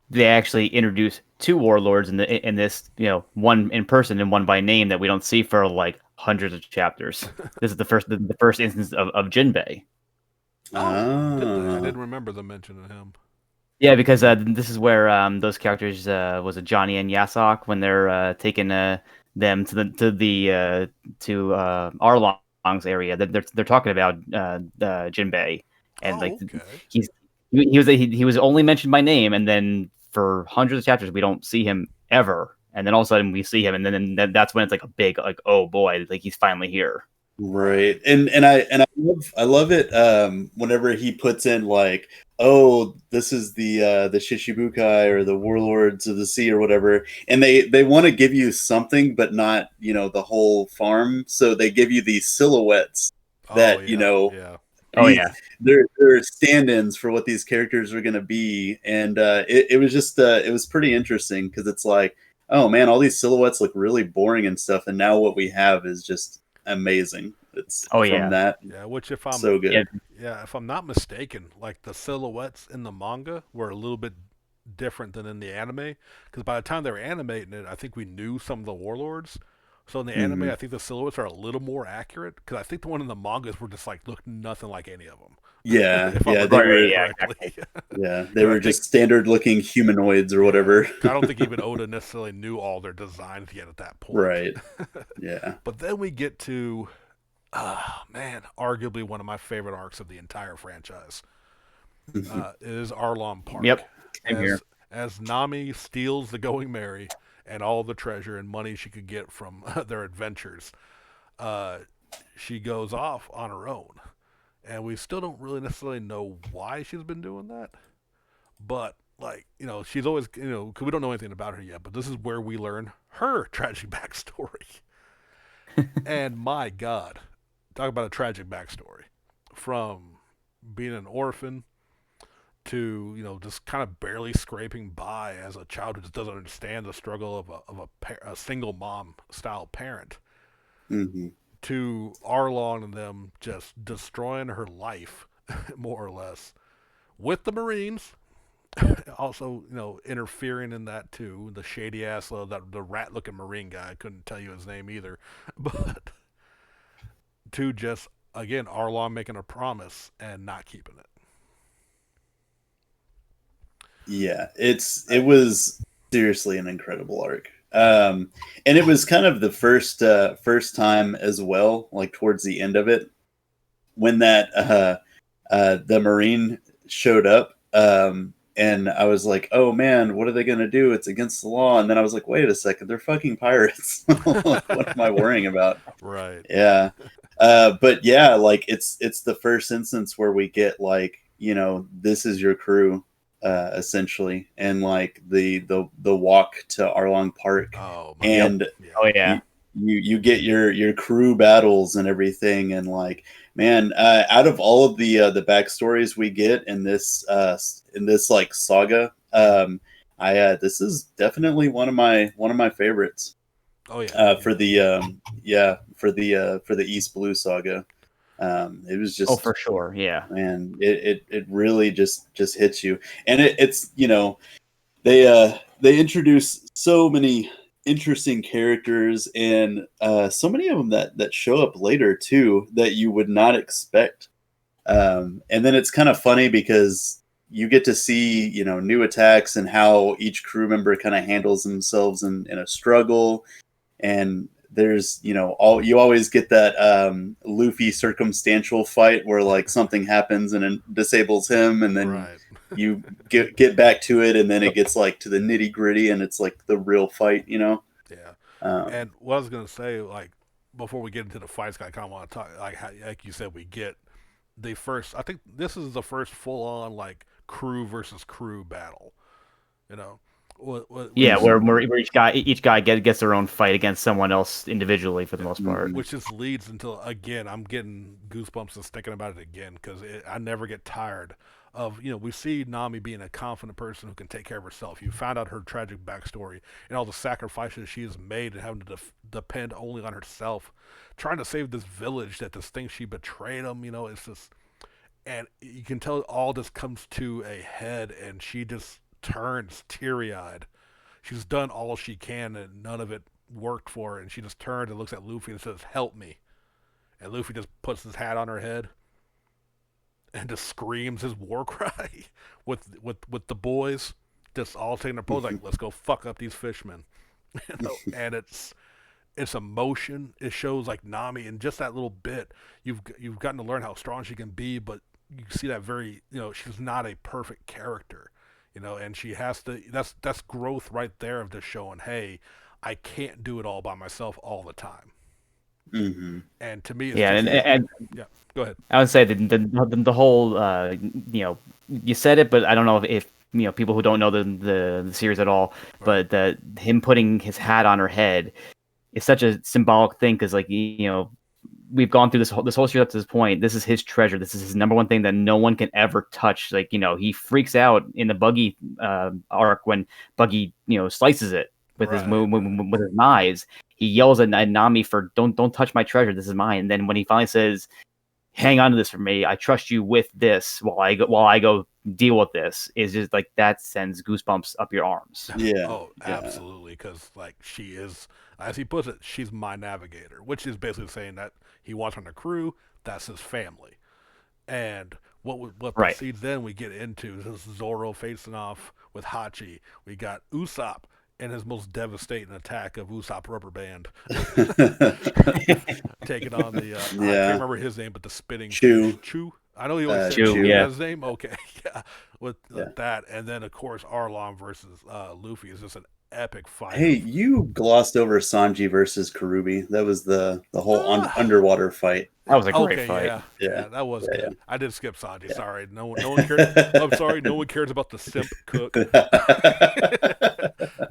they actually introduce 2 warlords in this, one in person and one by name that we don't see for like hundreds of chapters. This is the first instance of Jinbe. I didn't remember them mentioning him. Yeah, because this is where those characters was it Johnny and Yasok when they're taking them to Arlong area. They're talking about Jinbe, and he was only mentioned by name, and then for hundreds of chapters we don't see him ever, and then all of a sudden we see him, and then that's when it's like a big like, oh boy, like he's finally here. Right. And I love it whenever he puts in like, oh, this is the Shishibukai or the Warlords of the Sea or whatever, and they want to give you something but not the whole farm, so they give you these silhouettes that they're stand-ins for what these characters are going to be, and it was just it was pretty interesting because it's like, oh man, all these silhouettes look really boring and stuff, and now what we have is just amazing. It's which if I'm so good. If I'm not mistaken, like the silhouettes in the manga were a little bit different than in the anime, because by the time they were animating it, I think we knew some of the warlords. So in the anime, I think the silhouettes are a little more accurate, because I think the one in the mangas were just like looked nothing like any of them. Yeah, if I'm yeah, they were. remembering correctly. Yeah, they were just standard-looking humanoids or whatever. I don't think even Oda necessarily knew all their designs yet at that point. Right. Yeah. But then we get to, man, arguably one of my favorite arcs of the entire franchise. Is Arlong Park. Yep. Same here. As Nami steals the Going Merry and all the treasure and money she could get from their adventures, she goes off on her own. And we still don't really necessarily know why she's been doing that. But, like, she's always, because we don't know anything about her yet, but this is where we learn her tragic backstory. And my God, talk about a tragic backstory. From being an orphan to just kind of barely scraping by as a child who just doesn't understand the struggle of a single mom style parent, to Arlong and them just destroying her life more or less with the Marines. Also, interfering in that too. The shady ass, the rat looking Marine guy, I couldn't tell you his name either, but to just again Arlong making a promise and not keeping it. Yeah, it was seriously an incredible arc. And it was kind of the first time as well, like towards the end of it, when that the Marine showed up, and I was like, oh man, what are they gonna do? It's against the law. And then I was like, wait a second, they're fucking pirates. Like, what am I worrying about? Right. Yeah. But yeah, like it's the first instance where we get like, this is your crew. Essentially, and like the walk to Arlong Park, and you get your crew battles and everything, and like, man, out of all of the backstories we get in this like saga, this is definitely one of my favorites. Oh yeah. For the for the East Blue saga. It was just for sure, yeah. Man, it really just hits you, and it's they introduce so many interesting characters, and so many of them that show up later too that you would not expect, and then it's kind of funny because you get to see new attacks and how each crew member kind of handles themselves in a struggle, and there's you always get that Luffy circumstantial fight where like something happens and it disables him, and then you get back to it, and then it gets like to the nitty gritty, and it's like the real fight. Yeah. And what I was gonna say, like before we get into the fights, I kind of want to talk like you said, we get the first. I think this is the first full on like crew versus crew battle. Where each guy gets their own fight against someone else individually for the most part. Which just leads until, again, I'm getting goosebumps just thinking about it again, because I never get tired of, we see Nami being a confident person who can take care of herself. You found out her tragic backstory and all the sacrifices she has made and having to depend only on herself, trying to save this village that this thing she betrayed them, it's just, and you can tell all this comes to a head, and she just turns teary-eyed. She's done all she can and none of it worked for her, and she just turns and looks at Luffy and says, help me. And Luffy just puts his hat on her head and just screams his war cry with the boys just all taking their pose like, let's go fuck up these fishmen. And it's emotion. It shows like Nami in just that little bit. You've gotten to learn how strong she can be, but you see that very, she's not a perfect character. And she has to. That's growth right there of just showing, hey, I can't do it all by myself all the time. Mm-hmm. And to me, it's and go ahead. I would say the whole, you said it, but I don't know if people who don't know the series at all, right. But him putting his hat on her head is such a symbolic thing, because like we've gone through this whole series up to this point. This is his treasure. This is his number one thing that no one can ever touch. Like, he freaks out in the Buggy arc when Buggy, slices it with his knives. He yells at Nami for don't touch my treasure. This is mine. And then when he finally says, hang on to this for me, I trust you with this while I go deal with this, is just like that sends goosebumps up your arms. Yeah. Oh, absolutely. Because like she is, as he puts it, she's my navigator, which is basically saying that he wants her on the crew. That's his family. And what Right. proceeds then we get into this Zoro facing off with Hachi. We got Usopp and his most devastating attack of Usopp Rubber Band taking on the I can't Yeah. remember his name, but the spitting Chew. fish. Chew. I know he always said Chew, Chew. yeah. That's his name. Okay, yeah. With Yeah. that, and then of course Arlong versus Luffy is just an epic fight. Hey, you glossed over Sanji versus Kurubi. That was the whole underwater fight. That was a great Okay, fight. yeah, that was Yeah, good. I did skip Sanji. Yeah. Sorry, no one cares. I'm sorry, no one cares about the simp cook.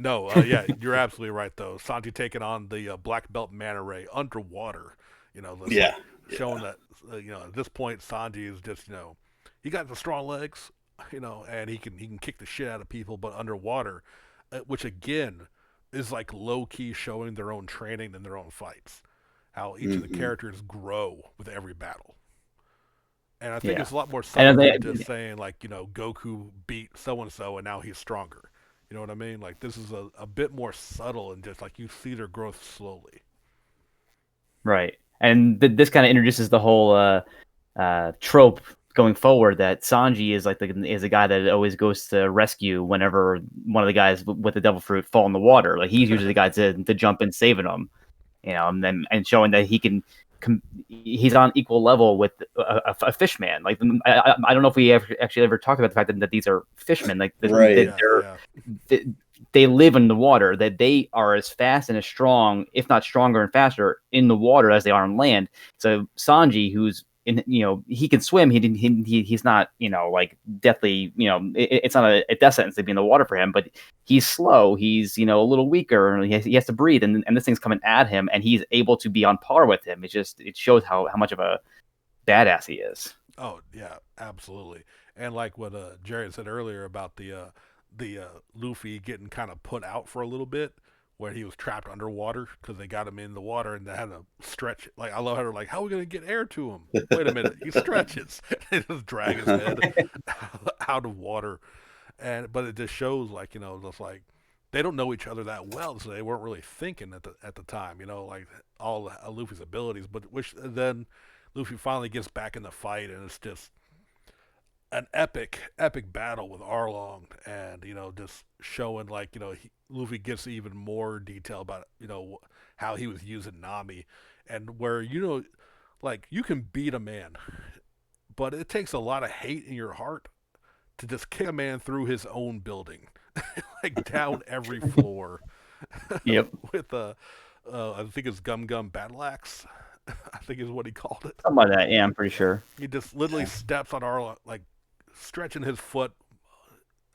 No, yeah, you're absolutely right though. Sanji taking on the black belt manta ray underwater. Yeah. Showing that at this point Sanji is just he got the strong legs, and he can kick the shit out of people, but underwater, which again is like low key showing their own training and their own fights. How each of the characters grow with every battle. And I think it's a lot more subtle than just saying, like, Goku beat so-and-so and now he's stronger. You know what I mean? Like, this is a bit more subtle and just, like, you see their growth slowly. Right. And this kind of introduces the whole trope going forward that Sanji is like is a guy that always goes to rescue whenever one of the guys with the devil fruit fall in the water. Like, he's usually the guy to jump in saving them. And showing that he's on equal level with a fishman. Like, I don't know if we actually ever talked about the fact that these are fishmen. Like, they live in the water. That they are as fast and as strong, if not stronger and faster, in the water as they are on land. So Sanji, who's he can swim. He's not like deathly. It's not a death sentence to be in the water for him. But he's slow. He's a little weaker, and he has to breathe. And this thing's coming at him, and he's able to be on par with him. It shows how much of a badass he is. Oh yeah, absolutely. And like what Jared said earlier about the Luffy getting kind of put out for a little bit, where he was trapped underwater because they got him in the water and they had to stretch. Like, I love how they're like, how are we going to get air to him? Wait a minute. He stretches. They just drag his head out of water. But it just shows, like, just like they don't know each other that well, so they weren't really thinking at the time, like all Luffy's abilities. But which then Luffy finally gets back in the fight, and it's just an epic battle with Arlong, and just showing, like, Luffy gets even more detail about how he was using Nami, and where like, you can beat a man, but it takes a lot of hate in your heart to just kick a man through his own building, like down every floor. Yep. With I think it's Gum Battle Axe. I think is what he called it. Something like that. Yeah, I'm pretty sure. He just literally steps on Arlong, like stretching his foot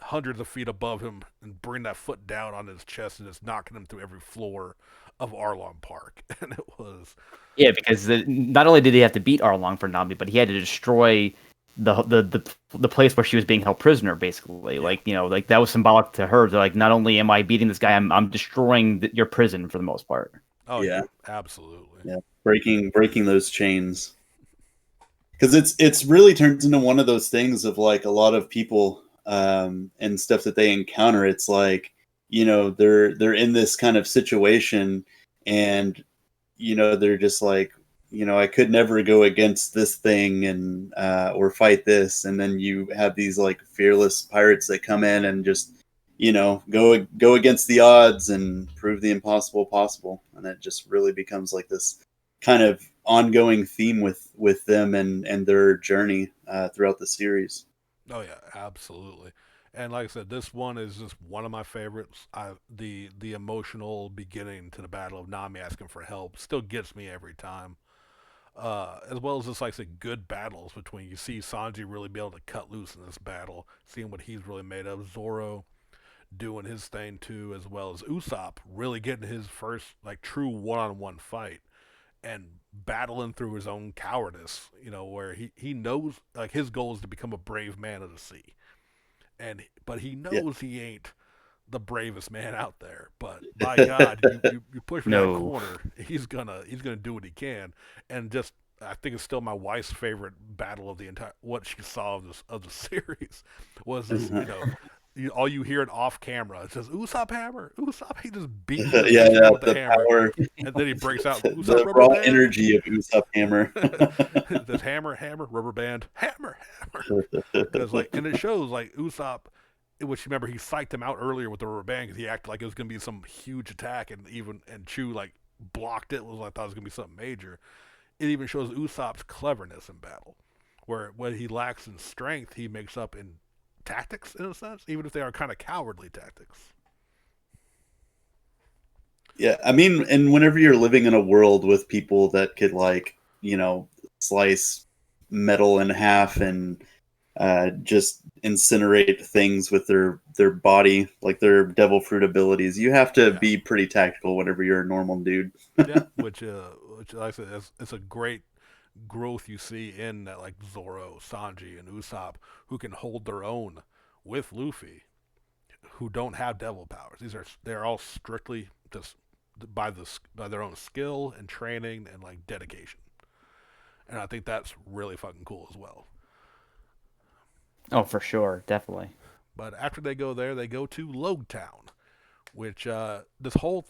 hundreds of feet above him and bring that foot down on his chest and just knocking him through every floor of Arlong Park. And it was because not only did he have to beat Arlong for Nami, but he had to destroy the place where she was being held prisoner, basically. Like, like that was symbolic to her. To, like, not only am I beating this guy, I'm destroying your prison for the most part. Oh yeah, absolutely. Yeah, breaking those chains. Because it's really turns into one of those things of, like, a lot of people and stuff that they encounter. It's like, they're in this kind of situation, and they're just like, I could never go against this thing and or fight this, and then you have these, like, fearless pirates that come in and just go against the odds and prove the impossible possible, and it just really becomes like this kind of ongoing theme with them and their journey throughout the series. Oh yeah, absolutely. And like I said, this one is just one of my favorites. The emotional beginning to the battle of Nami asking for help still gets me every time. As well as just, like I said, good battles between, you see Sanji really be able to cut loose in this battle, seeing what he's really made of. Zoro doing his thing too, as well as Usopp really getting his first, like, true one-on-one fight and battling through his own cowardice, where he knows, like, his goal is to become a brave man of the sea. But he knows he ain't the bravest man out there. But by God, you push him that corner, he's gonna do what he can. And just, I think it's still my wife's favorite battle of the entire, what she saw of the series was this, all you hear it off camera. It says Usopp hammer, Usopp. He just beats yeah, with the hammer, power, and then he breaks out Usopp the rubber raw band. energy of Usopp hammer. This hammer, rubber band, hammer. Because and it shows Usopp. Which remember he psyched him out earlier with the rubber band because he acted like it was gonna be some huge attack, and Chu blocked it. I thought it was gonna be something major. It even shows Usopp's cleverness in battle, where what he lacks in strength, he makes up in tactics, in a sense, even if they are kind of cowardly tactics. Yeah, I mean, and whenever you're living in a world with people that could slice metal in half and just incinerate things with their body, like their devil fruit abilities, you have to be pretty tactical whenever you're a normal dude. Yeah, which like I said, it's a great growth you see in that, Zoro, Sanji, and Usopp, who can hold their own with Luffy, who don't have devil powers. They're all strictly just by their own skill and training and dedication, and I think that's really fucking cool as well. Oh, for sure, definitely. But after they go there, they go to Logtown, which this whole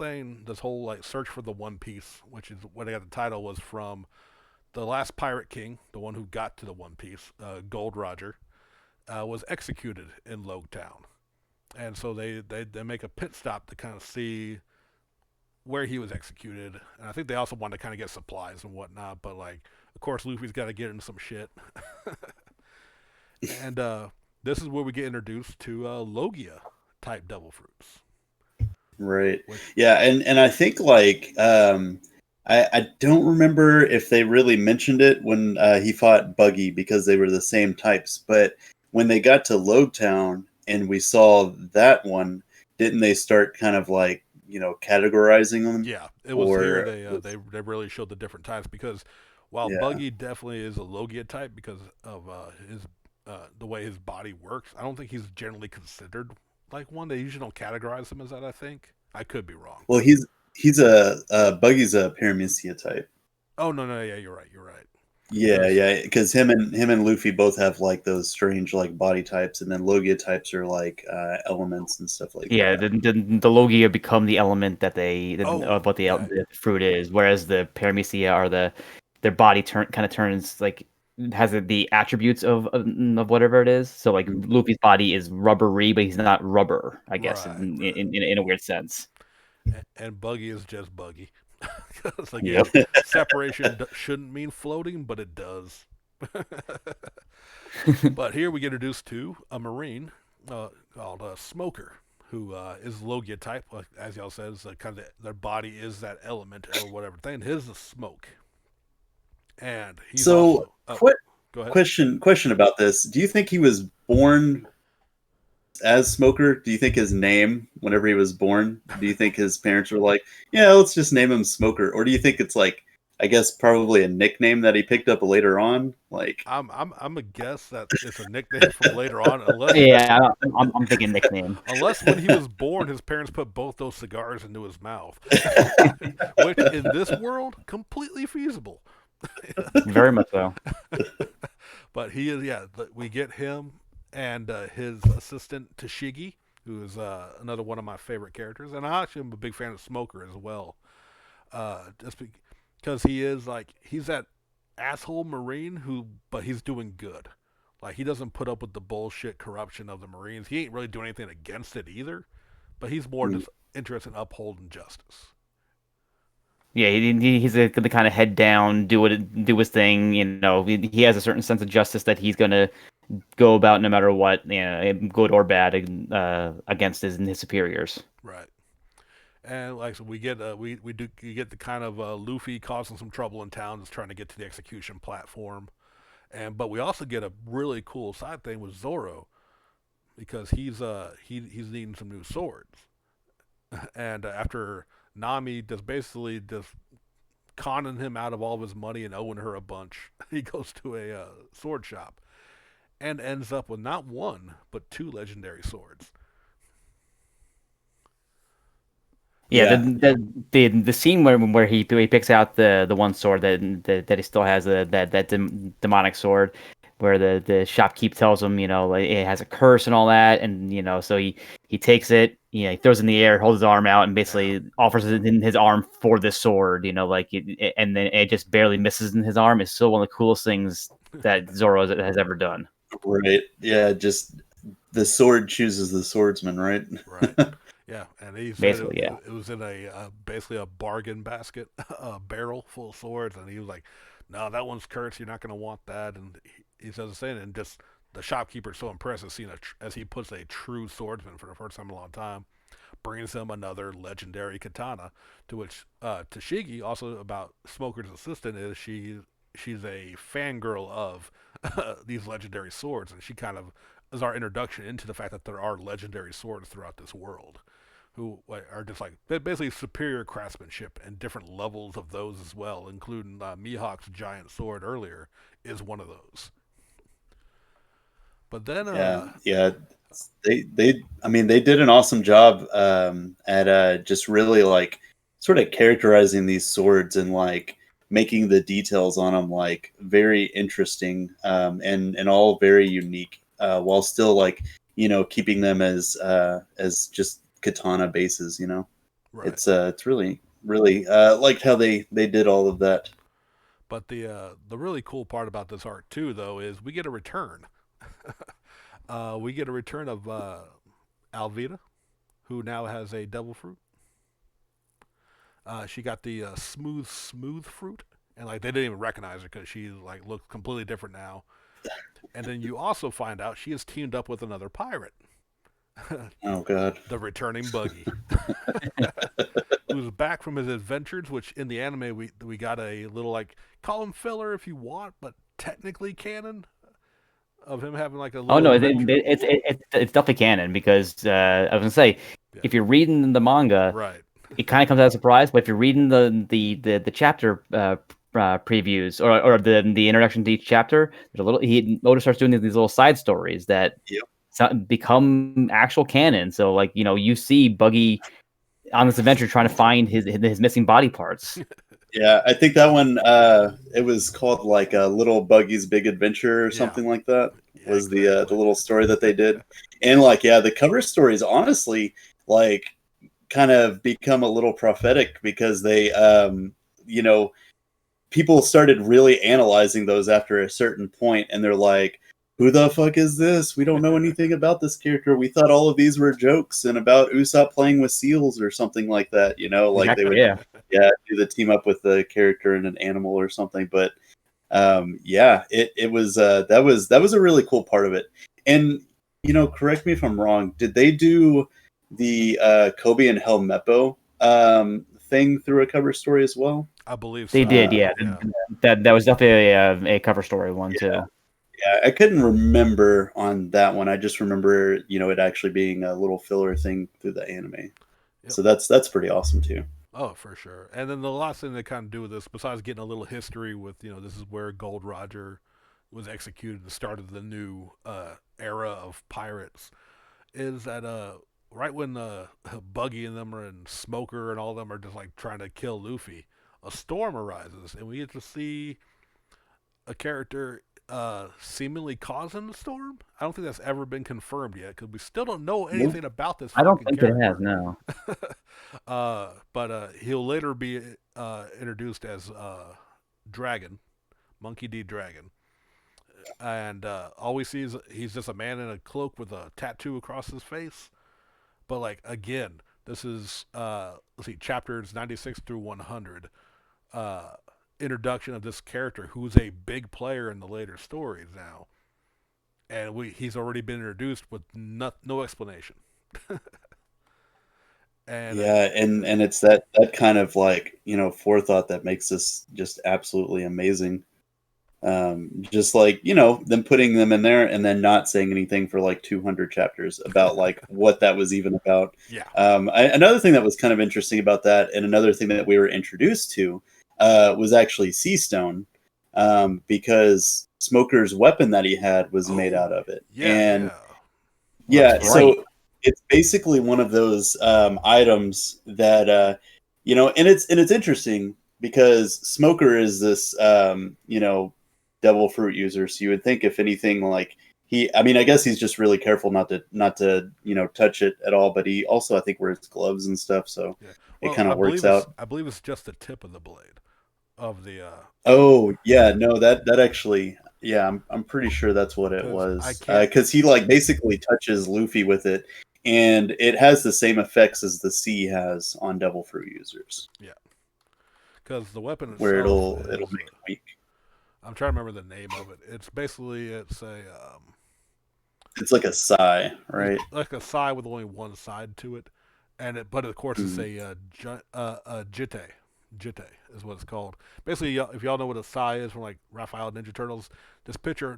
search for the One Piece, which is what I got the title, was from the last pirate king, the one who got to the One Piece, Gold Roger, was executed in Logtown, and so they make a pit stop to kind of see where he was executed, and I think they also wanted to kind of get supplies and whatnot. But of course, Luffy's got to get in some shit, and this is where we get introduced to Logia type devil fruits. Right. Yeah, and I think I don't remember if they really mentioned it when he fought Buggy, because they were the same types. But when they got to Logtown and we saw that one, didn't they start kind of categorizing them? Yeah, it was here they really showed the different types, because while Buggy definitely is a Logia type because of his the way his body works, I don't think he's generally considered one. They usually don't categorize him as that. I think I could be wrong. Well, he's Buggy's a Paramecia type. Oh no, yeah, you're right. Yeah, because him and Luffy both have those strange body types, and then Logia types are elements and stuff like that. Yeah, the Logia become the element that of what the fruit is, whereas the Paramecia are their body turns has the attributes of whatever it is. So Luffy's body is rubbery, but he's not rubber, I guess, in a weird sense. And Buggy is just Buggy. Separation shouldn't mean floating, but it does. But here we get introduced to a Marine called Smoker, who is Logia type. As y'all says, their body is that element or whatever thing. His is smoke. And he's go ahead. Question about this. Do you think he was born as Smoker? Do you think his name, whenever he was born, do you think his parents were like, yeah, let's just name him Smoker? Or do you think it's I guess probably a nickname that he picked up later on? I'm a guess that it's a nickname from later on, unless I'm thinking nickname. Unless when he was born, his parents put both those cigars into his mouth, which in this world completely feasible. Very much so. But he is, we get him and his assistant Tashigi, who is another one of my favorite characters, and I actually am a big fan of Smoker as well. Just because he is he's that asshole Marine but he's doing good. He doesn't put up with the bullshit corruption of the Marines. He ain't really doing anything against it either, but he's more just interested in upholding justice. Yeah, he's the kind of head down, do his thing. He has a certain sense of justice that he's gonna go about no matter what, good or bad, against his superiors. Right. And so we get you get the kind of Luffy causing some trouble in town, just trying to get to the execution platform, but we also get a really cool side thing with Zoro, because he's needing some new swords, and after Nami basically conning him out of all of his money and owing her a bunch, he goes to a sword shop and ends up with not one but two legendary swords. Yeah, the scene where he picks out the one sword that he still has, that demonic sword, where the shopkeep tells him, like, it has a curse and all that, and so he takes it, he throws it in the air, holds his arm out, and basically offers it in his arm for this sword, and then it just barely misses in his arm. It's still one of the coolest things that Zoro has ever done. Right. Yeah. Just the sword chooses the swordsman, right? Right. Yeah, and he said Basically, it was in basically a bargain basket, a barrel full of swords, and he was like, "No, that one's cursed. You're not going to want that." And he says the same, and just the shopkeeper's so impressed as he puts a true swordsman for the first time in a long time, brings him another legendary katana. To which Tashigi, also about Smoker's assistant, is she's a fangirl of these legendary swords, and she kind of is our introduction into the fact that there are legendary swords throughout this world, who are just like basically superior craftsmanship and different levels of those as well, including Mihawk's giant sword earlier is one of those. But then, they did an awesome job at just really like sort of characterizing these swords and like making the details on them like very interesting and all very unique, while still like keeping them as just katana bases. right. It's really liked how they did all of that. But the really cool part about this art too, though, is we get a return. We get a return of Alvida, who now has a devil fruit. She got the smooth fruit, and like they didn't even recognize her because she like looks completely different now. And then you also find out she is teamed up with another pirate. Oh God! The returning Buggy, who's back from his adventures. Which in the anime we got a little like call him filler if you want, but technically canon of him having like a little. Oh no, it's definitely canon because I was gonna say if you're reading the manga, right, it kind of comes as a surprise. But if you're reading the chapter previews or the introduction to each chapter, there's a little. Oda starts doing these little side stories that become actual canon. So like you see Buggy on this adventure trying to find his missing body parts. Yeah, I think that one it was called like Little Buggy's Big Adventure or something like that. Was exactly. The little story that they did. And like the cover stories honestly like kind of become a little prophetic because they people started really analyzing those after a certain point, and they're like, who the fuck is this? We don't know anything about this character. We thought all of these were jokes and about Usopp playing with seals or something like that. Like exactly, they would do the team up with the character and an animal or something. But it was that was a really cool part of it. And correct me if I'm wrong. Did they do the Kobe and Helmeppo thing through a cover story as well? I believe so. They did, yeah. That was definitely a cover story one too. Yeah, I couldn't remember on that one. I just remember, it actually being a little filler thing through the anime. Yep. So that's pretty awesome too. Oh, for sure. And then the last thing they kind of do with this, besides getting a little history with, this is where Gold Roger was executed, the start of the new era of pirates, is that right when Buggy and them are in Smoker and all of them are just like trying to kill Luffy, a storm arises, and we get to see a character seemingly causing the storm. I don't think that's ever been confirmed yet because we still don't know anything about this. I don't think character. It has, no. But he'll later be introduced as Dragon, Monkey D. Dragon. And all we see is he's just a man in a cloak with a tattoo across his face. But like again, this is let's see, chapters 96 through 100. Introduction of this character who's a big player in the later stories now, and he's already been introduced with no explanation. And and it's that kind of like forethought that makes this just absolutely amazing. Just like them putting them in there and then not saying anything for like 200 chapters about like what that was even about. Yeah. Another thing that was kind of interesting about that, and another thing that we were introduced to was actually Sea Stone, because Smoker's weapon that he had was made out of it. So it's basically one of those items that and it's interesting because Smoker is this devil fruit user, so you would think if anything, like I guess he's just really careful not to touch it at all. But he also, I think, wears gloves and stuff, so it kind of works out. I believe it's just the tip of the blade of the. Oh yeah, no, that actually, yeah, I'm pretty sure that's what it was. Because he like basically touches Luffy with it, and it has the same effects as the sea has on devil fruit users. Yeah, because the weapon itself, where it'll make it weak. I'm trying to remember the name of it. It's like a sai, right? Like a sai with only one side to it, but of course it's a jite. Jite is what it's called. Basically, if y'all know what a sai is from like Raphael Ninja Turtles, just picture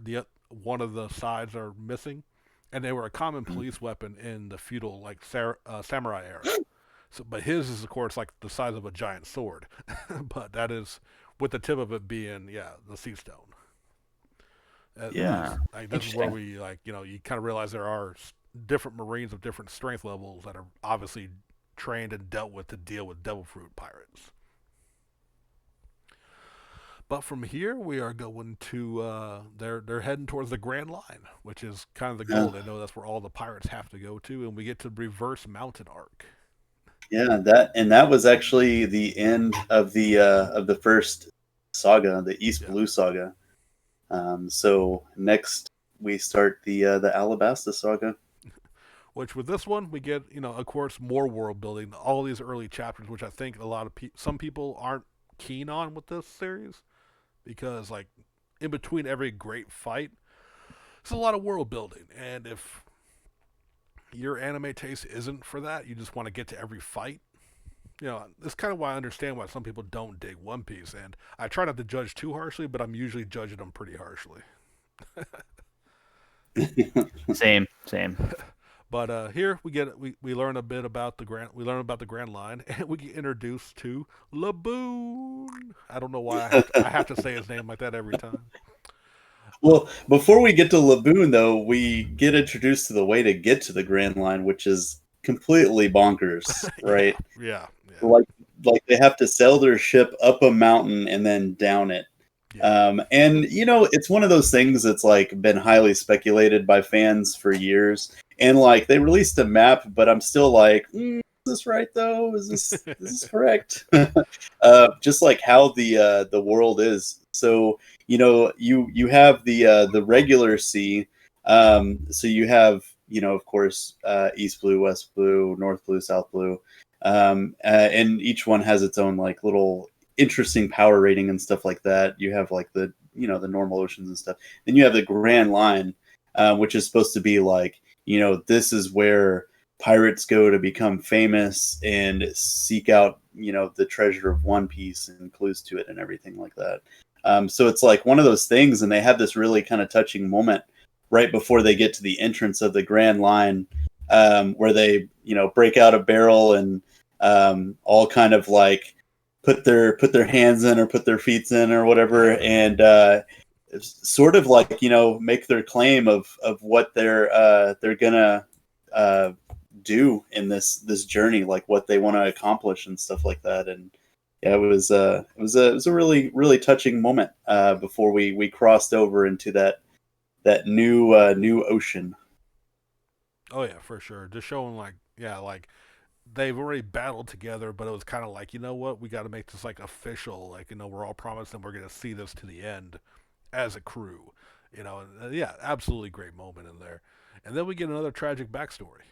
one of the sides are missing, and they were a common police weapon in the feudal like samurai era. So, but his is of course like the size of a giant sword, but that is with the tip of it being the sea stone. This is where we you kind of realize there are different Marines of different strength levels that are obviously trained and dealt with to deal with devil fruit pirates. But from here, we are going to they're heading towards the Grand Line, which is kind of the goal. They know that's where all the pirates have to go to, and we get to reverse mountain arc. Yeah, that was actually the end of the first saga, the East Blue Saga. So next we start the Alabasta Saga. Which with this one we get of course more world building. All these early chapters, which I think some people aren't keen on with this series. Because, like, in between every great fight, it's a lot of world building. And if your anime taste isn't for that, you just want to get to every fight, that's kind of why I understand why some people don't dig One Piece. And I try not to judge too harshly, but I'm usually judging them pretty harshly. Same. But here we learn a bit about the Grand Line, and we get introduced to Laboon. I don't know why I have to say his name like that every time. Well, before we get to Laboon, though, we get introduced to the way to get to the Grand Line, which is completely bonkers, right? Yeah. Like they have to sail their ship up a mountain and then down it. Yeah. And it's one of those things that's like been highly speculated by fans for years. And like they released a map, but I'm still like, is this right though? Is this correct? Just like how the world is. So you have the regular sea. So you have of course East Blue, West Blue, North Blue, South Blue, and each one has its own like little interesting power rating and stuff like that. You have like the the normal oceans and stuff. Then you have the Grand Line, which is supposed to be like this is where pirates go to become famous and seek out the treasure of One Piece and clues to it and everything like that. So it's like one of those things, and they have this really kind of touching moment right before they get to the entrance of the Grand Line, where they break out a barrel and all kind of like put their hands in or put their feet in or whatever, and sort of like make their claim of what they're gonna do in this journey, like what they want to accomplish and stuff like that. And yeah, it was a really really touching moment before we crossed over into that new ocean. Oh yeah, for sure. Just showing like they've already battled together, but it was kind of like, what, we got to make this like official. Like, we're all promising we're going to see this to the end as a crew. And, absolutely great moment in there. And then we get another tragic backstory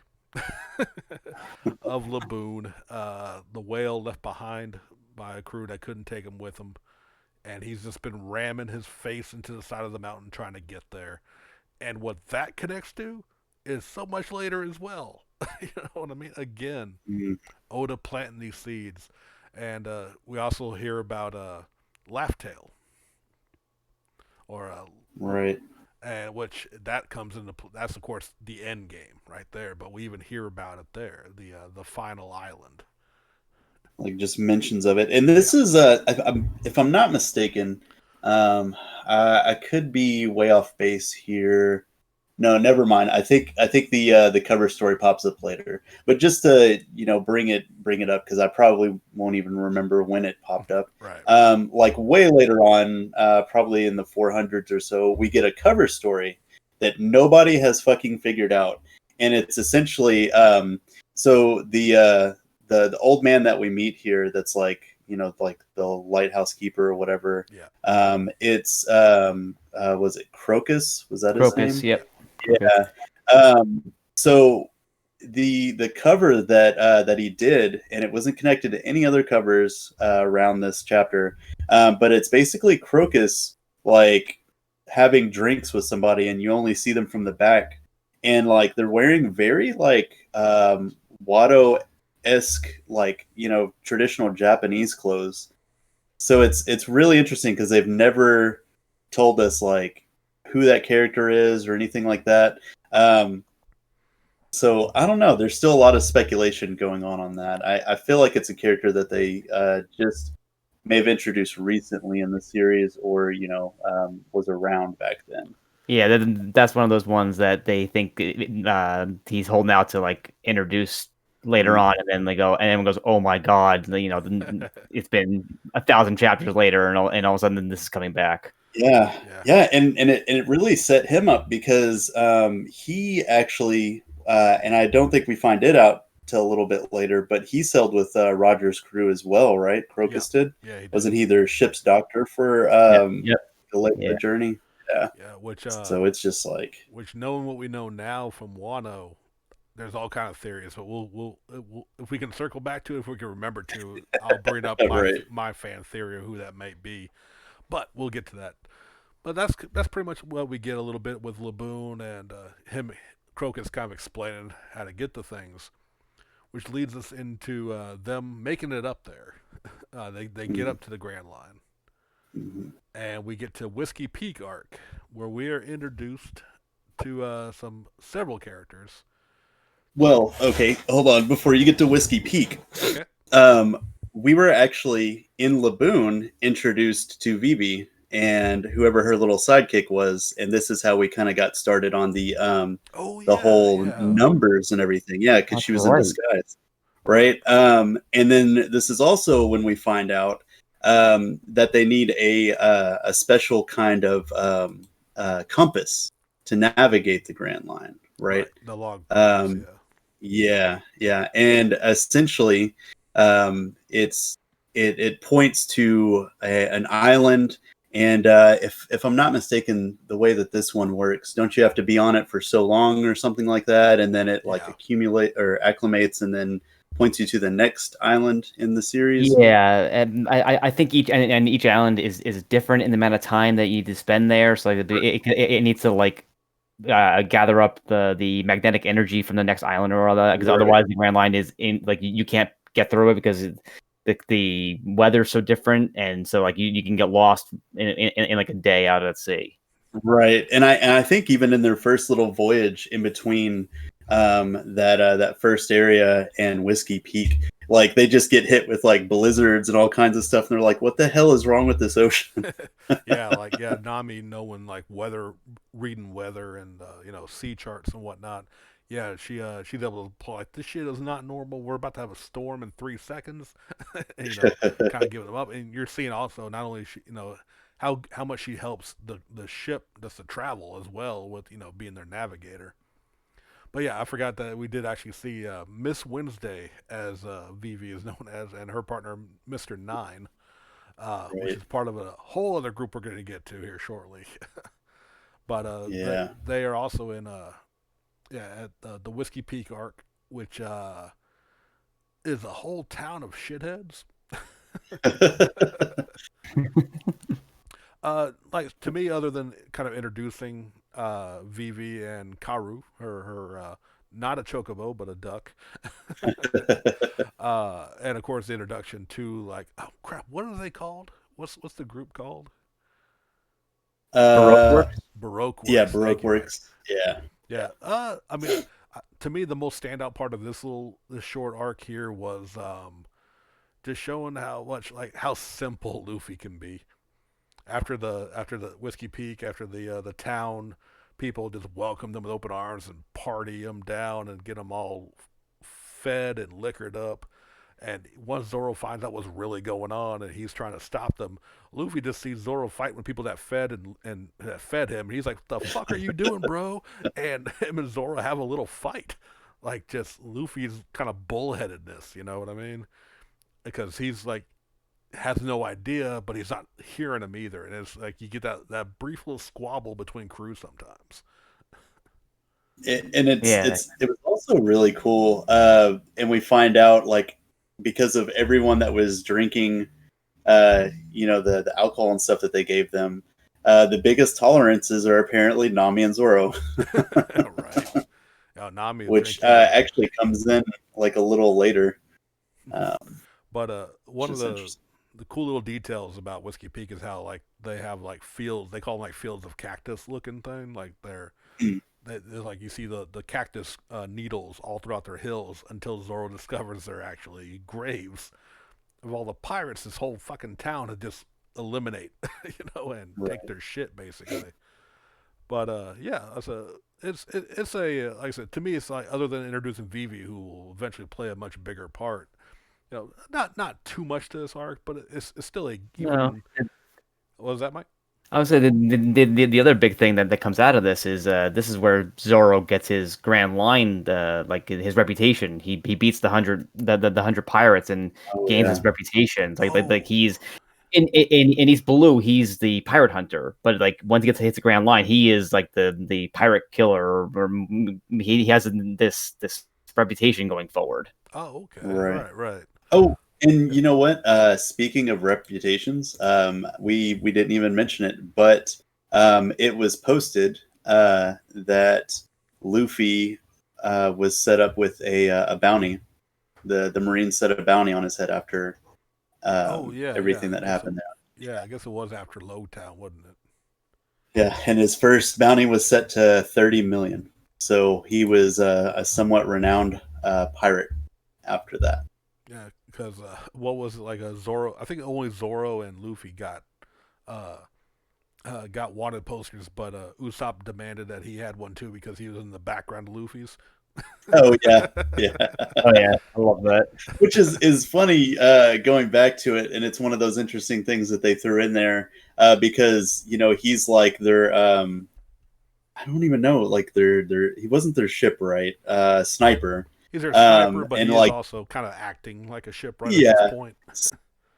of Laboon, the whale left behind by a crew that couldn't take him with him. And he's just been ramming his face into the side of the mountain trying to get there. And what that connects to is so much later as well. You know what I mean? Again, Oda planting these seeds. And we also hear about Laugh Tale. Or right. And which that comes into that's of course the end game right there, but we even hear about it there, the final island. Like just mentions of it. And this is if I'm not mistaken, I could be way off base here. no, never mind. I think the cover story pops up later. But just to bring it up because I probably won't even remember when it popped up. Right. Like way later on, probably in the 400s or so, we get a cover story that nobody has fucking figured out, and it's essentially so the old man that we meet here, that's like like the lighthouse keeper or whatever. Yeah. It's was it Crocus? Was that Crocus, his name? yep. Yeah. So the cover that he did, and it wasn't connected to any other covers around this chapter, but it's basically Crocus like having drinks with somebody, and you only see them from the back, and like they're wearing very like Wado esque, like traditional Japanese clothes. So it's really interesting because they've never told us like who that character is or anything like that. So I don't know. There's still a lot of speculation going on that. I feel like it's a character that they just may have introduced recently in the series, or was around back then. Yeah, that's one of those ones that they think he's holding out to like introduce later on, and then they go, and everyone goes, "Oh my god!" It's been 1,000 chapters later, and all of a sudden this is coming back. Yeah, and it really set him up because he actually, and I don't think we find it out till a little bit later, but he sailed with Roger's crew as well, right? Crocus did. Yeah, he did. Wasn't he their ship's doctor for the journey? Yeah. Which so it's just like, which, knowing what we know now from Wano, there's all kind of theories, but we'll if we can circle back to it, if we can remember to, I'll bring up my fan theory of who that might be. But we'll get to that. But that's pretty much what we get a little bit with Laboon and him, Crocus, kind of explaining how to get the things, which leads us into them making it up there. They get up to the Grand Line, and we get to Whiskey Peak arc, where we are introduced to several characters. Well, okay, hold on. Before you get to Whiskey Peak, okay. We were actually in Laboon introduced to Vivi and whoever her little sidekick was, and this is how we kind of got started on the whole numbers and everything. Yeah, because she was in disguise, right? And then this is also when we find out that they need a special kind of compass to navigate the Grand Line, right? The log. Yeah, and essentially, it points to an island, and if I'm not mistaken, the way that this one works, don't you have to be on it for so long or something like that, and then it accumulate or acclimates, and then points you to the next island in the series? Yeah, and I think each island is different in the amount of time that you need to spend there. So like it needs to like gather up the magnetic energy from the next island or all that, because otherwise the Grand Line is in like you can't get through it because the weather's so different, and so like you can get lost in like a day out at sea. Right, and I think even in their first little voyage in between that first area and Whiskey Peak, like they just get hit with like blizzards and all kinds of stuff, and they're like, "What the hell is wrong with this ocean?" Nami knowing like reading weather and sea charts and whatnot. Yeah, she's able to pull like, this shit is not normal. We're about to have a storm in 3 seconds. And, kind of giving them up, and you're seeing also not only how much she helps the ship that's to travel as well with being their navigator. But yeah, I forgot that we did actually see Miss Wednesday, as Vivi is known as, and her partner Mr. Nine, which is part of a whole other group we're going to get to here shortly. But they are also in at the Whiskey Peak arc, which is a whole town of shitheads. Like to me, other than kind of introducing Vivi and Karu, her not a chocobo but a duck, and of course the introduction to like, oh crap, what are they called? What's the group called? Baroque Works. Yeah, Baroque Works. Yeah. I mean, to me, the most standout part of this short arc here was just showing how simple Luffy can be. After the Whiskey Peak, after the town people just welcome them with open arms and party them down and get them all fed and liquored up. And once Zoro finds out what's really going on and he's trying to stop them, Luffy just sees Zoro fight with people that fed and that fed him. And he's like, "The fuck are you doing, bro?" And him and Zoro have a little fight, like just Luffy's kind of bullheadedness. You know what I mean? Because he's like has no idea, but he's not hearing him either. And it's like you get that brief little squabble between crews sometimes. It was also really cool. And we find out like because of everyone that was drinking, the alcohol and stuff that they gave them, the biggest tolerances are apparently Nami and Zoro. Right. Nami, which actually comes in like a little later. But one of the cool little details about Whiskey Peak is how like they have like fields. They call them like fields of cactus looking thing. Like they're like you see the cactus needles all throughout their hills until Zoro discovers they're actually graves of all the pirates. This whole fucking town had just eliminate, and take their shit basically. But yeah, it's like I said, to me it's like other than introducing Vivi, who will eventually play a much bigger part. Not too much to this arc, but it's still a. What was that, Mike? I would say the other big thing that comes out of this is where Zoro gets his grand line, like his reputation. He beats the 100 pirates and gains his reputation. Like he's in he's blue. He's the pirate hunter, but like once he hits the grand line, he is like the pirate killer, or he has this reputation going forward. Oh, okay, right. Oh, and you know what? Speaking of reputations, we didn't even mention it, but it was posted that Luffy was set up with a bounty. The Marines set a bounty on his head after everything that happened there. Yeah, I guess it was after Lowtown, wasn't it? Yeah, and his first bounty was set to 30 million. So he was a somewhat renowned pirate after that. Yeah, because what was it like a Zoro? I think only Zoro and Luffy got wanted posters, but Usopp demanded that he had one too because he was in the background of Luffy's. Oh yeah. Oh yeah, I love that. Which is funny going back to it, and it's one of those interesting things that they threw in there because he's like their I don't even know, like he wasn't their shipwright sniper. He's their sniper, but he's also kind of acting like a shipwright at this point.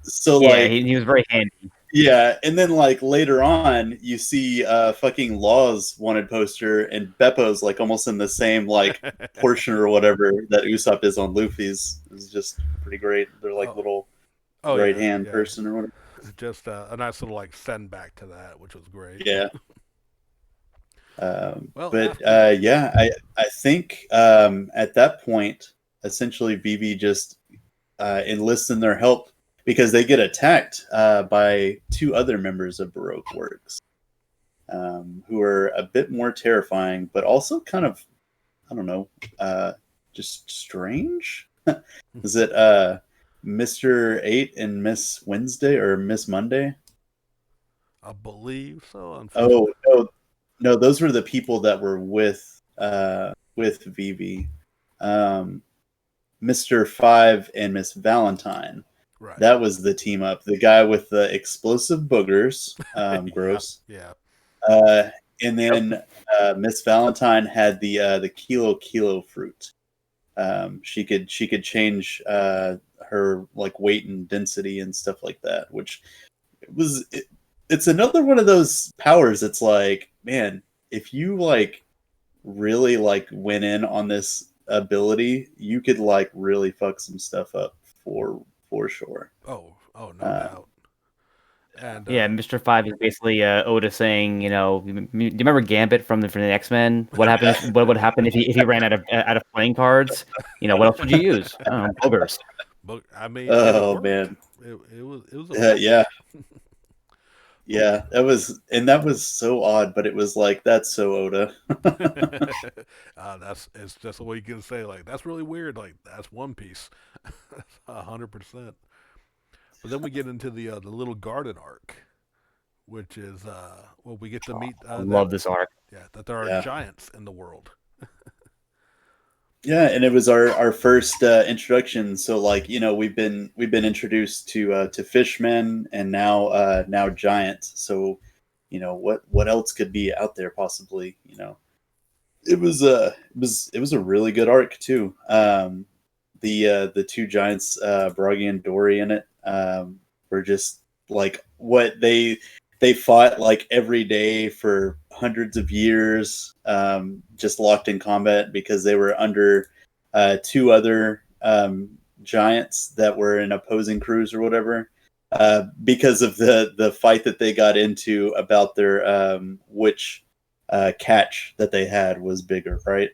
So he was very handy. Yeah, and then like later on, you see fucking Law's wanted poster, and Beppo's like almost in the same like portion or whatever that Usopp is on Luffy's. It's just pretty great. They're like little right hand person or whatever. Just a nice little like send back to that, which was great. Yeah. I think at that point, essentially, Vivi just enlists in their help because they get attacked by two other members of Baroque Works, who are a bit more terrifying, but also kind of, I don't know, just strange. Is it Mr. 8 and Miss Wednesday or Miss Monday? I believe so. Oh, no, those were the people that were with Vivi. Mr. 5 and Miss Valentine. Right. That was the team up. The guy with the explosive boogers. Gross. Yeah. And then Miss Valentine had the kilo fruit. She could change her like weight and density and stuff like that, which it's another one of those powers. It's like, man, if you like really like went in on this ability, you could like really fuck some stuff up for sure. Oh, no doubt. And Mr. 5 is basically Oda saying, do you remember Gambit from the X-Men? What happened? What would happen if he ran out of playing cards? What else would you use? I don't know, boogers. But I mean, man, it was yeah. Yeah, that was so odd, but it was like, that's so Oda. It's just the way you can say, like, that's really weird. Like, that's One Piece, 100%. But then we get into the little garden arc, which is we get to meet. I love this arc. Yeah, that there are giants in the world. Yeah, and it was our first introduction. So like we've been introduced to fishmen and now giants. So what else could be out there possibly? It was a really good arc too. The two giants, Bragi and Dory in it, were just like what they fought like every day for hundreds of years, just locked in combat because they were under two other giants that were in opposing crews or whatever. Because of the fight that they got into about their which catch that they had was bigger, right?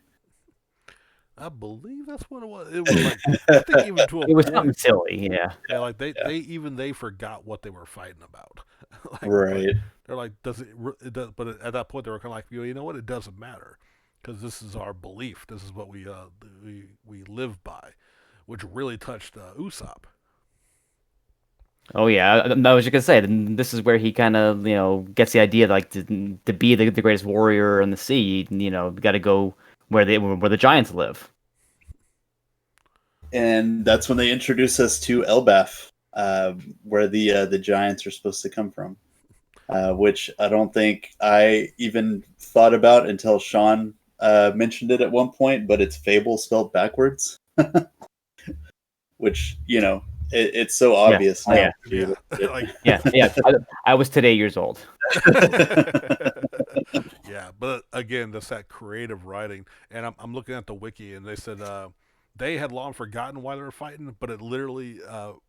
I believe that's what it was. It was like I think even to a It was point, something silly, yeah. Yeah, like they forgot what they were fighting about. Right. They're like, it does? But at that point, they were kind of like, you know what? It doesn't matter because this is our belief. This is what we live by, which really touched Usopp. Oh yeah, I was just gonna say this is where he kind of gets the idea like to be the greatest warrior in the sea. Got to go where the giants live. And that's when they introduce us to Elbaf, where the giants are supposed to come from, which I don't think I even thought about until Sean mentioned it at one point. But it's Fable spelled backwards, which it's so obvious now. I was today years old. Yeah, but again, that's that creative writing, and I'm looking at the wiki, and they said they had long forgotten why they were fighting, but it literally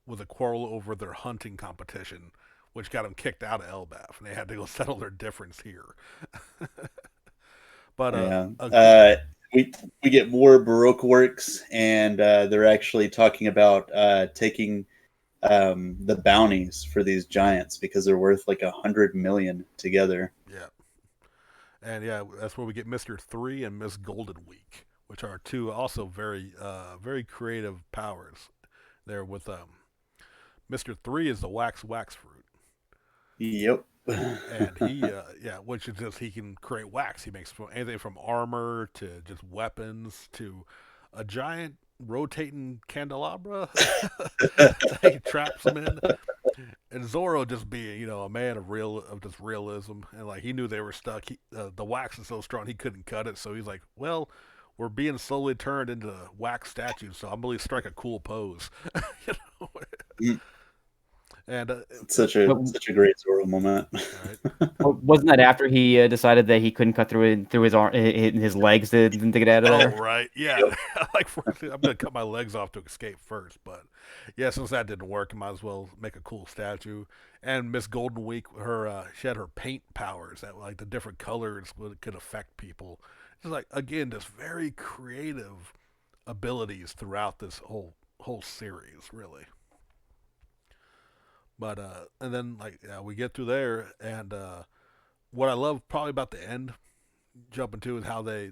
was a quarrel over their hunting competition, which got them kicked out of Elbaf, and they had to go settle their difference here. But we get more Baroque works, and they're actually talking about taking the bounties for these giants because they're worth like 100 million together. Yeah, and that's where we get Mr. 3 and Miss Golden Week, which are two also very creative powers. There with Mr. 3 is the wax fruit. Yep. And he which is just he can create wax. He makes anything from armor to just weapons to a giant rotating candelabra. He traps them in. And Zoro just being, a man of just realism, and like he knew they were stuck. The wax is so strong he couldn't cut it, so he's like, "Well, we're being slowly turned into wax statues, so I'm gonna strike a cool pose." And such a great Zoro moment. Right. Wasn't that after he decided that he couldn't cut through his arm, his legs to get out of there? Oh right, yeah. I'm gonna cut my legs off to escape first, but yeah, since that didn't work, I might as well make a cool statue. And Miss Golden Week, she had her paint powers that like the different colors could affect people. It's like again, just very creative abilities throughout this whole series, really. But and then we get through there, and what I love probably about the end, jumping to, is how they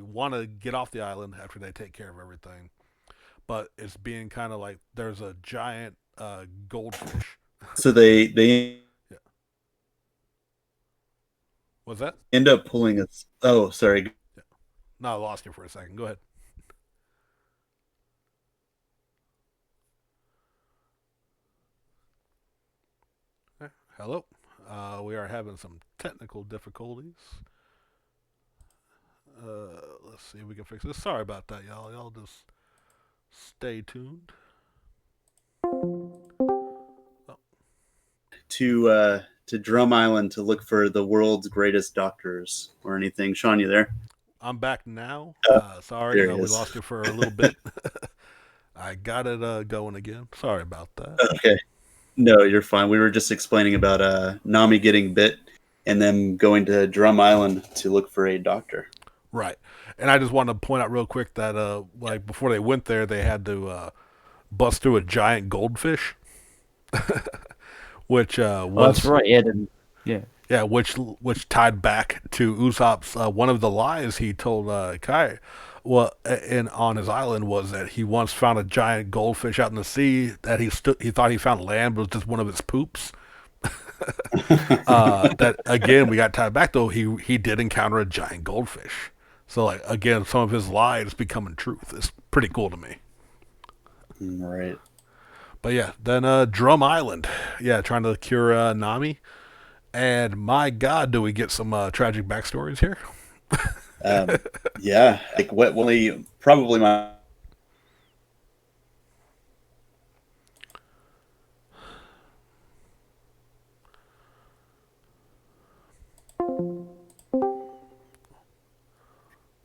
want to get off the island after they take care of everything, but it's being kind of like there's a giant goldfish. So they yeah. What's that? End up pulling us. Oh, sorry. Yeah. No, I lost you for a second. Go ahead. Hello. We are having some technical difficulties. Let's see if we can fix this. Sorry about that, y'all. Y'all just stay tuned. Oh. To Drum Island to look for the world's greatest doctors or anything. Sean, you there? I'm back now. Sorry, we lost you for a little bit. I got it going again. Sorry about that. Okay. No, you're fine. We were just explaining about Nami getting bit and then going to Drum Island to look for a doctor. Right. And I just wanted to point out real quick that before they went there, they had to bust through a giant goldfish, which was that's right. Yeah. Yeah, which tied back to Usopp's one of the lies he told Kai. Well, on his island was that he once found a giant goldfish out in the sea that he thought he found land, but it was just one of his poops. That again, we got tied back though. He did encounter a giant goldfish. So like again, some of his lies becoming truth. It's pretty cool to me. Right. But yeah, then Drum Island. Yeah, trying to cure Nami. And my God, do we get some tragic backstories here? Yeah, like what? Well, probably my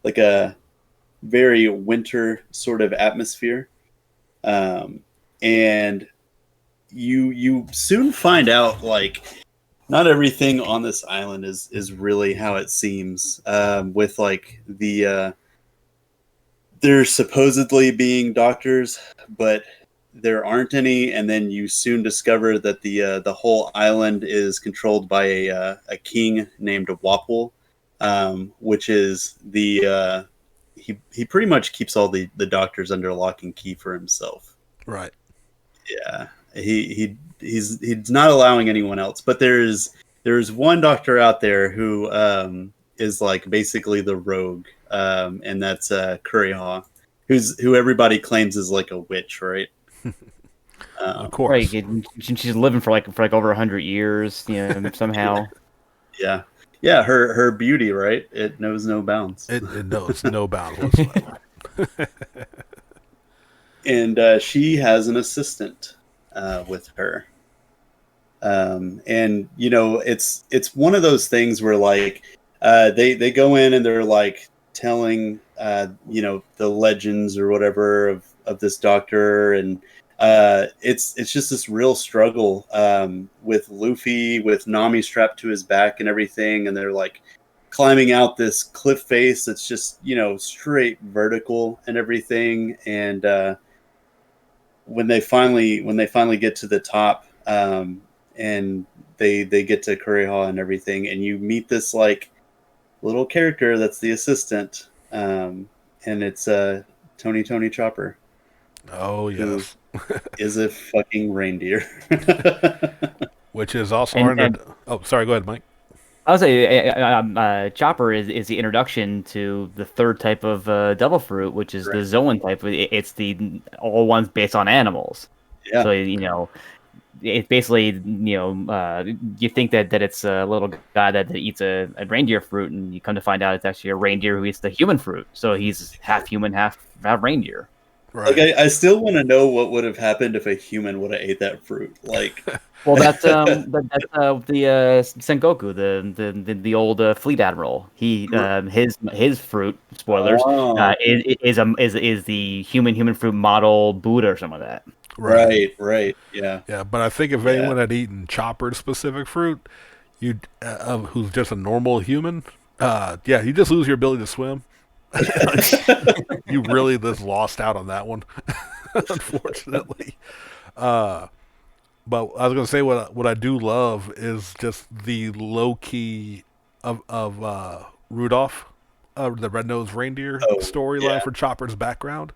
like a very winter sort of atmosphere, and you soon find out like not everything on this island is really how it seems. With like they're supposedly being doctors, but there aren't any. And then you soon discover that the whole island is controlled by a king named Wapol, which is he pretty much keeps all the doctors under lock and key for himself. Right. Yeah, he's not allowing anyone else. But there's one doctor out there who is like basically the rogue, and that's Kuriha, who everybody claims is like a witch, right? Of course. Right, she's living for like over 100 years, somehow. Yeah, yeah. Her beauty, right? It knows no bounds. It knows no bounds whatsoever. And she has an assistant with her. And it's one of those things where like they go in and they're like telling the legends or whatever of this doctor, and it's just this real struggle with Luffy, with Nami strapped to his back and everything, and they're like climbing out this cliff face that's just straight vertical and everything. And when they finally get to the top, and they get to Kuriha and everything, and you meet this like little character that's the assistant, and it's Tony Chopper. Oh yes, is a fucking reindeer. Which is also oh, sorry. Go ahead, Mike. I would say Chopper is the introduction to the third type of devil fruit, which is the Zoan type. It's the all ones based on animals. Yeah. So it's basically you think that it's a little guy that eats a reindeer fruit, and you come to find out it's actually a reindeer who eats the human fruit. So he's half human, half reindeer. Right. Like I still want to know what would have happened if a human would have ate that fruit. Like, well, that's the Sengoku, the old fleet admiral. He his fruit, spoilers, is the human fruit model Buddha or something like that. Right, yeah. Yeah, but I think if anyone had eaten Chopper's specific fruit, you who's just a normal human, you just lose your ability to swim. You really just lost out on that one, unfortunately. But I was gonna say what I do love is just the low key of Rudolph, the red-nosed reindeer storyline for Chopper's background,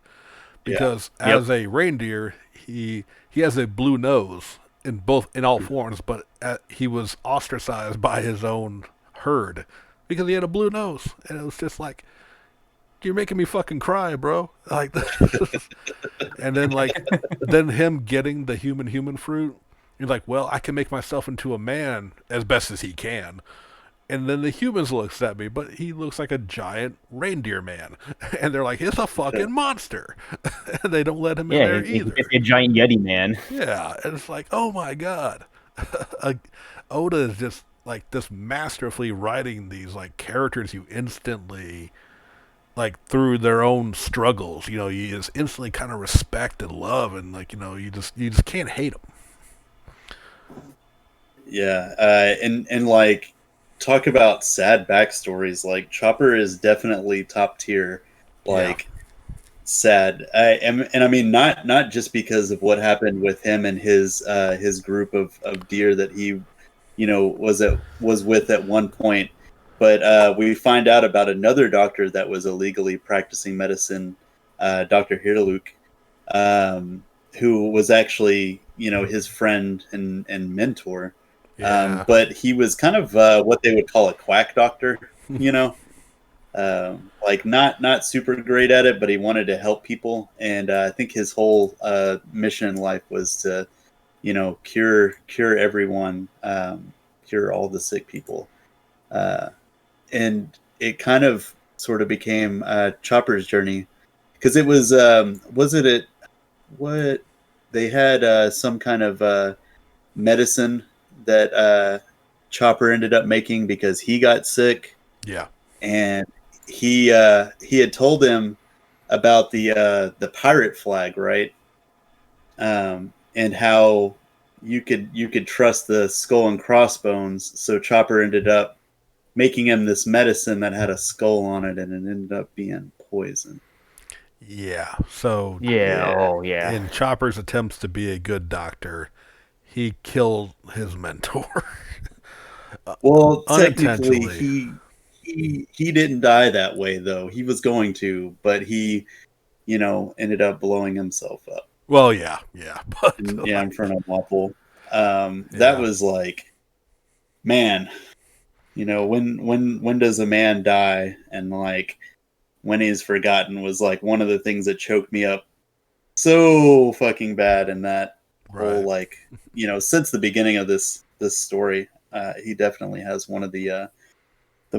because as a reindeer, he has a blue nose in all forms, but he was ostracized by his own herd because he had a blue nose, and it was just like, you're making me fucking cry, bro. Like, and then then him getting the human fruit, you're like, well, I can make myself into a man as best as he can. And then the humans will accept me, but he looks like a giant reindeer man. And they're like, it's a fucking monster. And they don't let him in there either. It's a giant Yeti man. Yeah, and it's like, oh my God. Oda is just like this masterfully writing these like characters you instantly, like through their own struggles, you just instantly kind of respect and love, and like, you just can't hate them. Yeah, and like, talk about sad backstories. Like, Chopper is definitely top tier, like sad. And I mean, not just because of what happened with him and his group of deer that he, was with at one point. But we find out about another doctor that was illegally practicing medicine, Dr. Hiraluk, who was actually, his friend and mentor. Yeah. But he was kind of what they would call a quack doctor, you know, like not super great at it, but he wanted to help people, and I think his whole mission in life was to, cure everyone, cure all the sick people, and it kind of sort of became Chopper's journey, because it was it what they had some kind of medicine that Chopper ended up making because he got sick. Yeah. And he had told him about the pirate flag, right? And how you could trust the skull and crossbones. So Chopper ended up making him this medicine that had a skull on it, and it ended up being poison. Yeah. So Yeah. in Chopper's attempts to be a good doctor, he killed his mentor. Well, technically, Unintentionally. he didn't die that way, though. He was going to, but he, ended up blowing himself up. Well, yeah, but Yeah, in front of Wapple. That yeah. was like, man, when does a man die? And like, when he's forgotten was like one of the things that choked me up so fucking bad in that whole, Right. like, since the beginning of this story. He definitely has one of the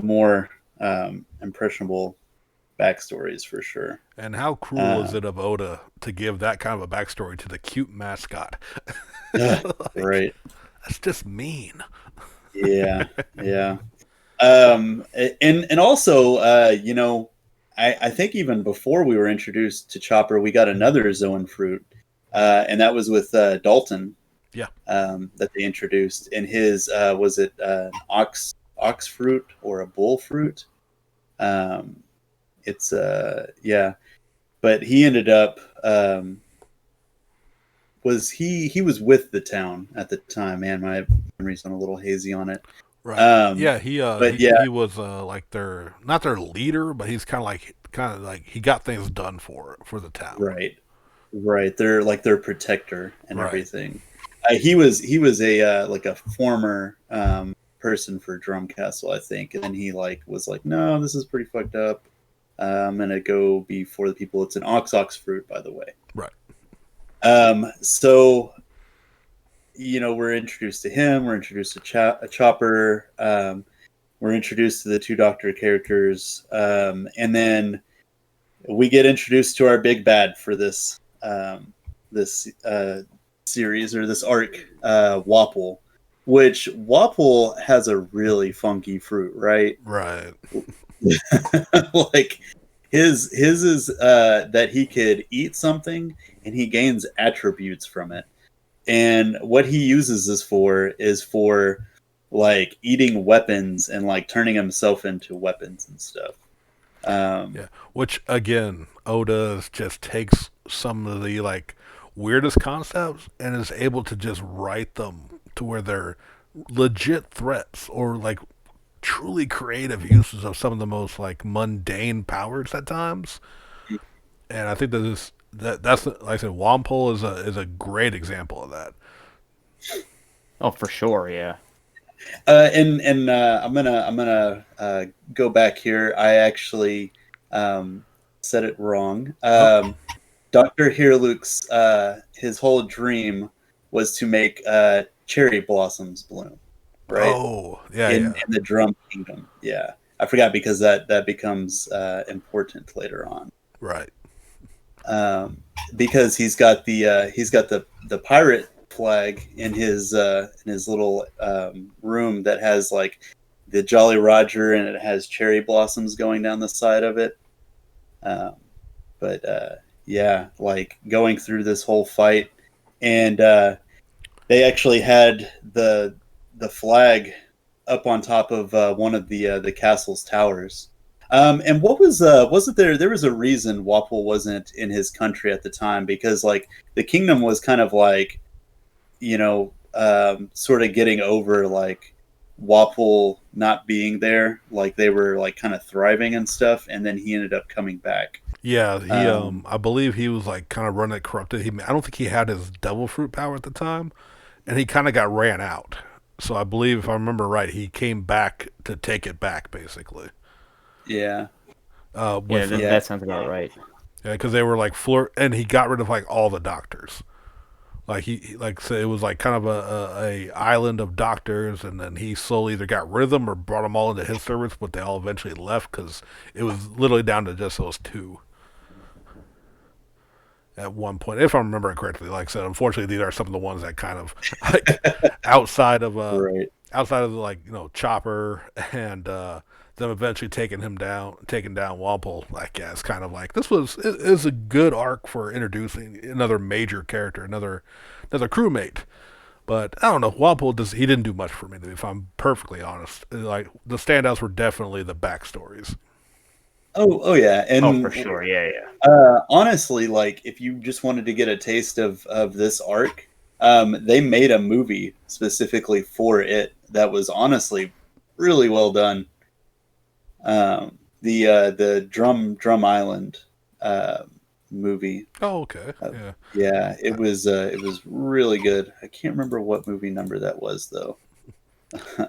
more impressionable backstories for sure. And how cruel is it of Oda to give that kind of a backstory to the cute mascot? Like, Right. that's just mean. Yeah. Yeah. And also, I think even before we were introduced to Chopper, we got another Zoan fruit, and that was with Dalton. Yeah. That they introduced, and his was it an ox fruit or a bull fruit? It's yeah, but he ended up he was with the town at the time. Man, my memory's a little hazy on it. Right. Yeah, But yeah, he was like their not their leader, but he's kind of like he got things done for the town. right. They're like their protector and Right. everything. He was a like a former person for Drumcastle, I think, and then he was like, no, this is pretty fucked up. I'm gonna go be for the people. It's an ox fruit, by the way. Right. So we're introduced to him. We're introduced to Chopper. We're introduced to the two Doctor characters, and then we get introduced to our big bad for this series, or this arc, Wapple. Which Wapple has a really funky fruit, right? Right. Like his is that he could eat something and he gains attributes from it. And what he uses this for is for like eating weapons and like turning himself into weapons and stuff. Yeah. Which again, Oda just takes some of the like weirdest concepts and is able to just write them to where they're legit threats or like truly creative uses of some of the most like mundane powers at times. And I think that's like I said, Wampole is a great example of that. Oh, for sure, yeah. And I'm gonna go back here. I actually said it wrong. Oh, Dr. Hirluke's his whole dream was to make cherry blossoms bloom, right? oh, yeah, In yeah, the Drum Kingdom. Yeah, I forgot because that becomes important later on. right. Because he's got the pirate flag in his little room that has like the Jolly Roger, and it has cherry blossoms going down the side of it. But yeah, like going through this whole fight, and they actually had the flag up on top of one of the castle's towers. And what was it there? There was a reason Wapol wasn't in his country at the time, because like the kingdom was kind of like, sort of getting over like Wapol not being there. Like they were like kind of thriving and stuff, and then he ended up coming back. Yeah, he Um, I believe he was like kind of running it corrupted. I don't think he had his devil fruit power at the time, and he kind of got ran out. So I believe, if I remember right, he came back to take it back, basically. Yeah. That sounds about right. Yeah, because they were like and he got rid of like all the doctors. Like he like so it was like kind of a island of doctors, and then he slowly either got rid of them or brought them all into his service, but they all eventually left because it was literally down to just those two at one point, if I'm remembering correctly. Like I said, unfortunately, these are some of the ones that kind of like outside of Right. outside of the, like, Chopper and them eventually taking down Wample. Like, yeah, it's kind of like this is a good arc for introducing another major character, another crewmate. But I don't know, Wample he didn't do much for me, if I'm perfectly honest. Like, the standouts were definitely the backstories. Oh yeah, and for sure, yeah. honestly, like if you just wanted to get a taste of this arc, they made a movie specifically for it that was honestly really well done. The Drum Island movie. Oh, okay, Yeah, it was really good. I can't remember what movie number that was though,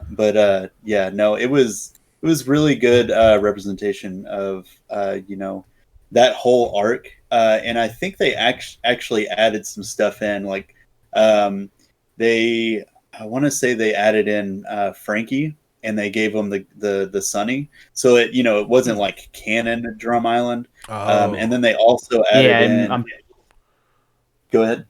but yeah, no, it was really good representation of that whole arc, and I think they actually added some stuff in, like I want to say they added in Frankie, and they gave him the Sunny, so it wasn't like canon at Drum Island. And then they also added in. Go ahead.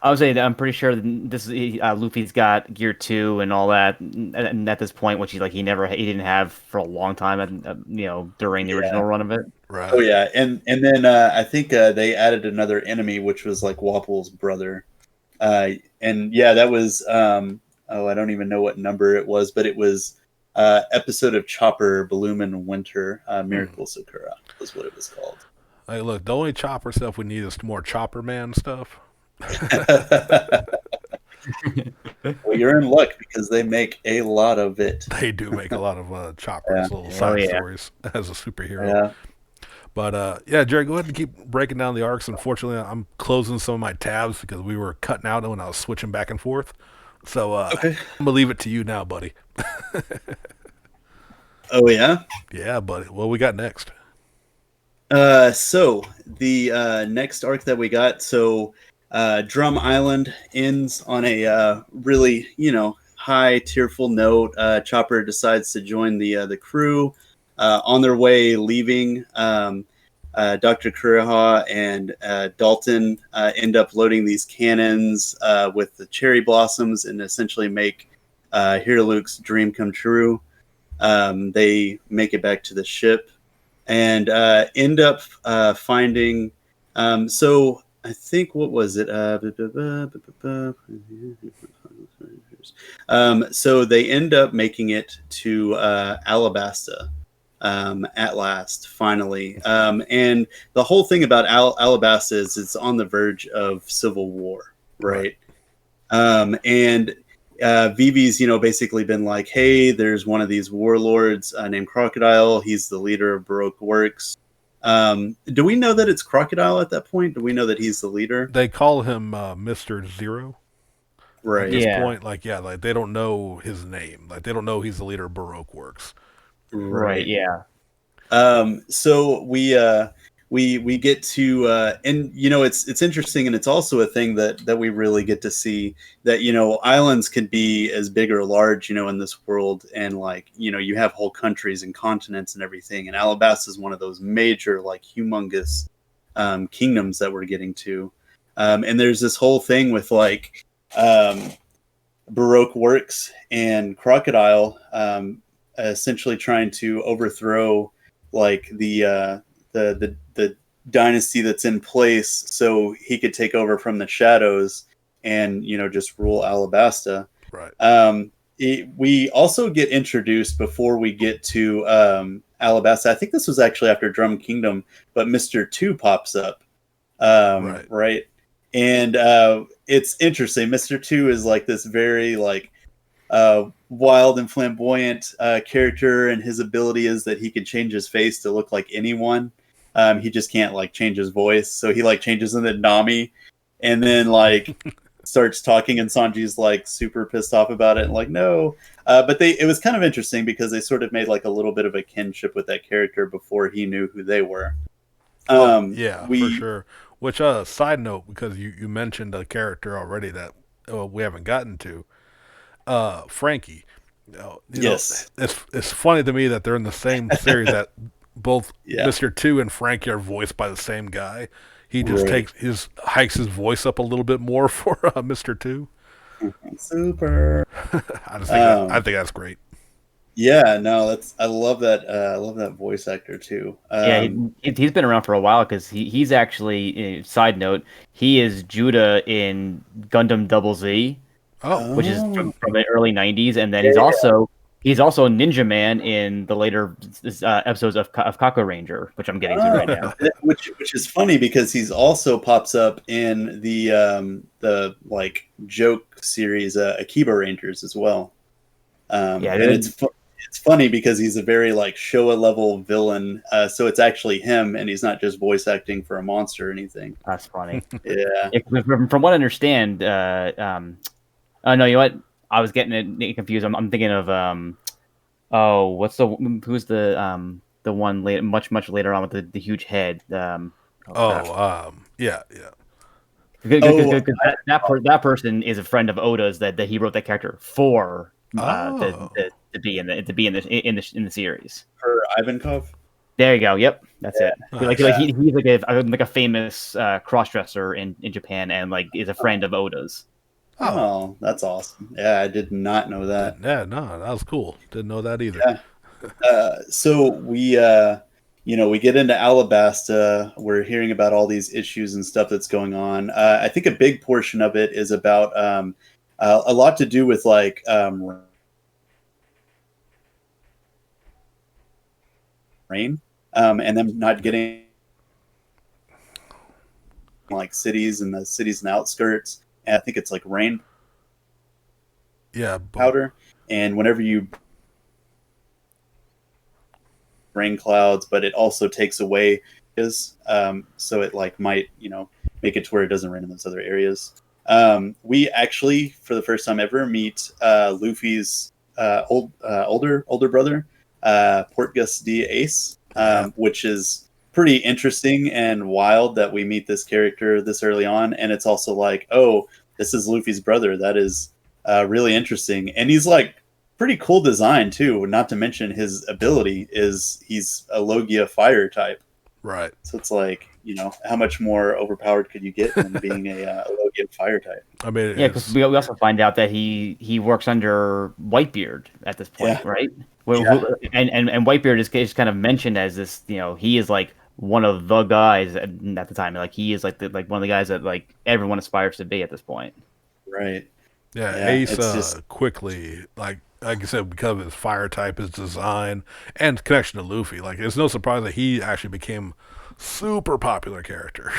I would say that I'm pretty sure this is Luffy's got Gear 2 and all that, and at this point, which he didn't have for a long time, during the original run of it. Right. Oh yeah, and then I think they added another enemy, which was like Wapple's brother, and yeah, that was I don't even know what number it was, but it was episode of Chopper, Bloom in Winter, Miracle Sakura was what it was called. Hey, look, the only Chopper stuff we need is more Chopper Man stuff. Well, you're in luck because they make a lot of it. They do make a lot of Chopper's little side stories as a superhero. Yeah. But yeah, Jerry, go ahead and keep breaking down the arcs. Unfortunately, I'm closing some of my tabs because we were cutting out when I was switching back and forth. So okay. I'm gonna leave it to you now, buddy. Oh yeah? Yeah, buddy. What we got next? So the next arc that we got, Drum Island ends on a really, high tearful note. Chopper decides to join the crew. On their way leaving, Dr. Kuruha and Dalton end up loading these cannons with the cherry blossoms and essentially make Hero Luke's dream come true. They make it back to the ship and end up finding. So I think, what was it? So they end up making it to Alabasta at last, finally. And the whole thing about Alabasta is it's on the verge of civil war, right? And Vivi's, basically been like, hey, there's one of these warlords named Crocodile. He's the leader of Baroque Works. Do we know that it's Crocodile at that point? Do we know that he's the leader? They call him Mr. Zero. Right. At this point, like they don't know his name. Like, they don't know he's the leader of Baroque Works. Right. Yeah. So we get to and it's interesting, and it's also a thing that we really get to see that islands can be as big or large in this world, and you have whole countries and continents and everything, and Alabasta is one of those major humongous kingdoms that we're getting to, and there's this whole thing with Baroque Works and Crocodile essentially trying to overthrow the dynasty that's in place, so he could take over from the shadows and just rule Alabasta. Right. We also get introduced before we get to Alabasta. I think this was actually after Drum Kingdom, but Mr. 2 pops up. Right. And it's interesting. Mr. 2 is this very wild and flamboyant character, and his ability is that he can change his face to look like anyone. He just can't change his voice, so he changes into Nami, and then starts talking, and Sanji's like super pissed off about it, and like no. But it was kind of interesting because they sort of made like a little bit of a kinship with that character before he knew who they were. Yeah, for sure. Which, side note, because you mentioned a character already that we haven't gotten to, Frankie. Yes, it's funny to me that they're in the same series that both yeah, Mr. Two and Frankie are voiced by the same guy. He just right. hikes his voice up a little bit more for Mr. Two. Super. I think that's great. Yeah, no, I love that. I love that voice actor too. Yeah, he's been around for a while because he's actually, side note, he is Judah in Gundam Double Z, Oh, which is Oh, from the early '90s, and then yeah. he's also Ninja Man in the later episodes of Kako Ranger, which I'm getting to right now. Which is funny because he's also pops up in the like joke series Akiba Rangers as well. Yeah, And it's funny because he's a very like Showa level villain, so it's actually him, and he's not just voice acting for a monster or anything. that's funny. Yeah. From what I understand, oh no, you know what? I was getting it confused. I'm thinking of oh, who's the one much later on with the huge head. Oh gosh, yeah, yeah. Oh, that person is a friend of Oda's that he wrote that character for Oh, to be in the series. for Ivankov. There you go. Yep, that's it. nice. He's like a famous cross dresser in Japan and like is a friend of Oda's. Oh, Oh, that's awesome. Yeah, I did not know that. yeah, no, that was cool. Didn't know that either. Yeah. So we get into Alabasta. We're hearing about all these issues and stuff that's going on. I think a big portion of it is about a lot to do with like rain, and them not getting like cities and the cities and outskirts. And I think it's like rain Yeah, but powder, and whenever you rain clouds, but it also takes away his, so it like might make it to where it doesn't rain in those other areas. We actually, for the first time ever, meet Luffy's older brother, Portgas D Ace, which is pretty interesting and wild that we meet this character this early on, and it's also like, oh, this is Luffy's brother. That is really interesting, and he's like pretty cool design too. Not to mention his ability is he's a Logia fire type. right. So it's like, how much more overpowered could you get than being a Logia fire type? I mean, Yeah, because we also find out that he works under Whitebeard at this point, Yeah. right? Yeah. And Whitebeard is kind of mentioned as this, he is like one of the guys at the time. Like he is like one of the guys that like everyone aspires to be at this point. Right. yeah, Yeah. Ace It's just quickly, like I said, because of his fire type, his design, and connection to Luffy. Like, it's no surprise that he actually became super popular character.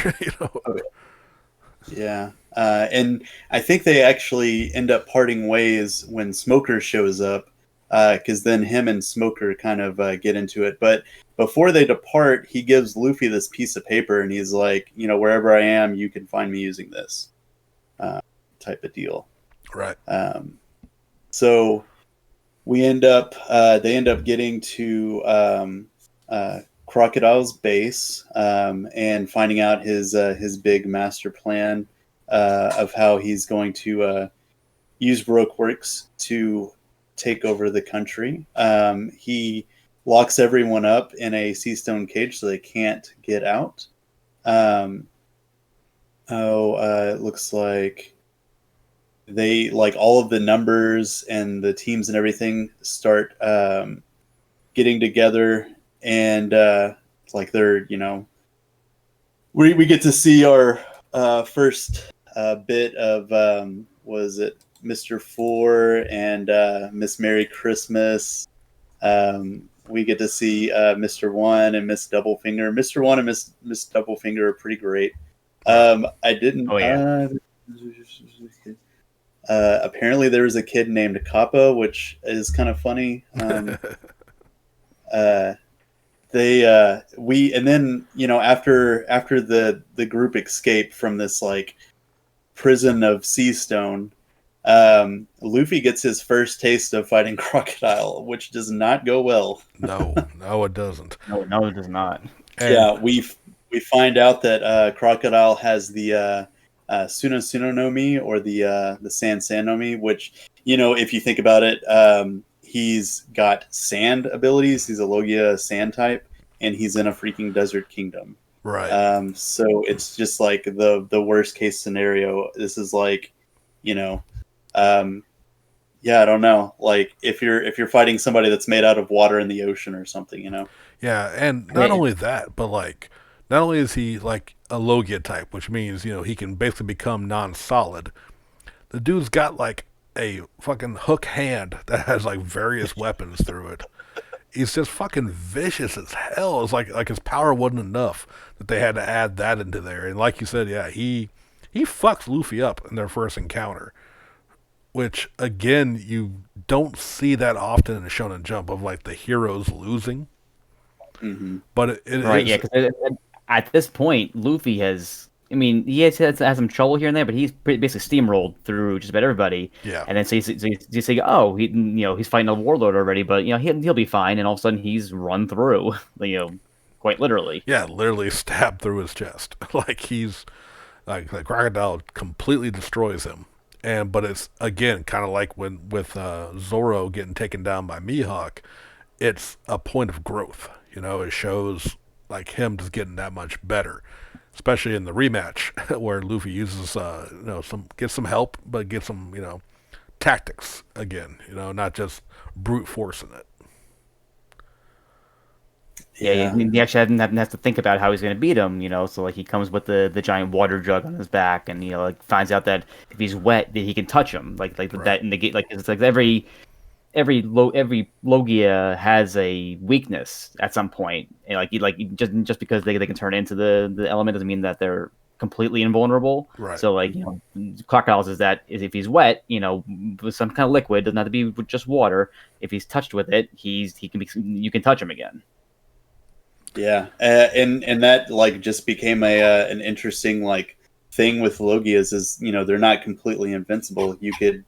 yeah. And I think they actually end up parting ways when Smoker shows up, because then him and Smoker kind of get into it. But before they depart, he gives Luffy this piece of paper, and he's like, wherever I am, you can find me using this, type of deal. Right. So they end up getting to Crocodile's base, and finding out his big master plan of how he's going to use Baroque Works to take over the country. He locks everyone up in a sea stone cage so they can't get out. It looks like they like all of the numbers and the teams and everything start getting together, and like they're we get to see our first bit of was it Mr. Four and Miss Merry Christmas. We get to see Mr. One and Miss Doublefinger. Mr. One and Miss Doublefinger are pretty great. I didn't. Oh yeah. Apparently, there was a kid named Kappa, which is kind of funny. We and then after the group escape from this like prison of sea stone, Luffy gets his first taste of fighting Crocodile, which does not go well. No, it doesn't. No, it does not. Yeah, we find out that Crocodile has the Sunosunonomi, or the San Sanomi, which, if you think about it, he's got sand abilities. He's a Logia sand type, and he's in a freaking desert kingdom. Right. So it's just like the worst case scenario. This is like, yeah, I don't know. Like if you're fighting somebody that's made out of water in the ocean or something, Yeah, and not only that, but like, not only is he like a Logia type, which means, he can basically become non-solid. The dude's got like a fucking hook hand that has like various weapons through it. He's just fucking vicious as hell. It's like his power wasn't enough that they had to add that into there. And like you said, yeah, he fucks Luffy up in their first encounter, which again you don't see that often in a Shonen Jump of like the heroes losing. Mm-hmm. But it right, is, yeah. Because at this point, Luffy has. I mean, he has some trouble here and there, but he's basically steamrolled through just about everybody. Yeah. And then so you say, oh, he's fighting a warlord already, but he'll be fine. And all of a sudden, he's run through, quite literally. Yeah, literally stabbed through his chest. Like he's like the crocodile completely destroys him. But it's again kind of like when with Zoro getting taken down by Mihawk, it's a point of growth. It shows like him just getting that much better, especially in the rematch where Luffy uses gets some help, but gets some tactics again. Not just brute forcing it. Yeah, he actually doesn't have to think about how he's going to beat him, So like he comes with the giant water jug on his back, and like finds out that if he's wet, that he can touch him, like right. That in the gate. Like it's like every Logia has a weakness at some point, and just because they can turn into the element doesn't mean that they're completely invulnerable. Right. So like Crocodile's is if he's wet, with some kind of liquid, doesn't have to be with just water. If he's touched with it, you can touch him again. Yeah, and that like just became an interesting like thing with Logias is they're not completely invincible. You could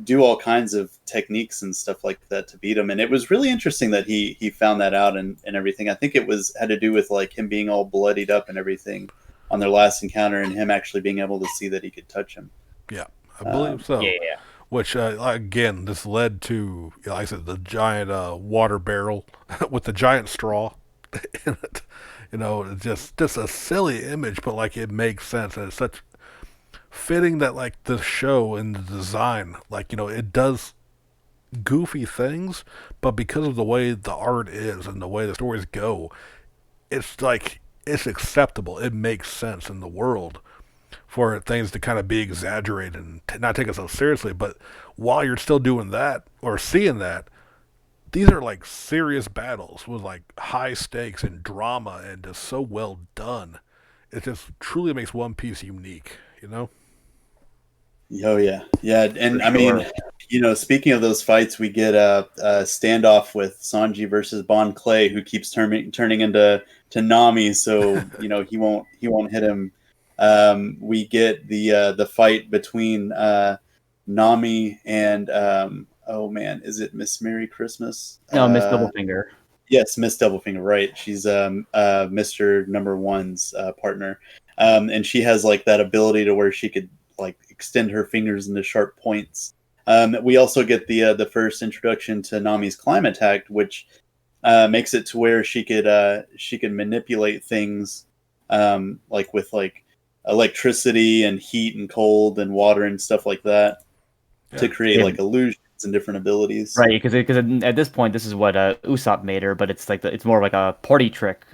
do all kinds of techniques and stuff like that to beat him, and it was really interesting that he found that out and everything. I think it had to do with like him being all bloodied up and everything on their last encounter, and him actually being able to see that he could touch him. Yeah, I believe so. Yeah. Which again, this led to, like I said, the giant water barrel with the giant straw in it. Just a silly image, but like it makes sense, and it's such fitting that like the show and the design, like it does goofy things, but because of the way the art is and the way the stories go, it's like it's acceptable. It makes sense in the world for things to kind of be exaggerated and not take it so seriously. But while you're still doing that or seeing that, these are like serious battles with like high stakes and drama and just so well done. It just truly makes One Piece unique, Oh yeah, and I mean, speaking of those fights, we get a standoff with Sanji versus Bon Clay, who keeps turning into Nami, so he won't hit him. We get the fight between Nami and oh man, is it Miss Merry Christmas? No, Miss Doublefinger. Yes, Miss Doublefinger, right. She's Mr. Number One's partner. And she has like that ability to where she could like extend her fingers into sharp points. We also get the first introduction to Nami's climb attack, which makes it to where she could manipulate things like with like electricity and heat and cold and water and stuff like that to create like illusions and different abilities. Right, because at this point, this is what Usopp made her, but it's like it's more like a party trick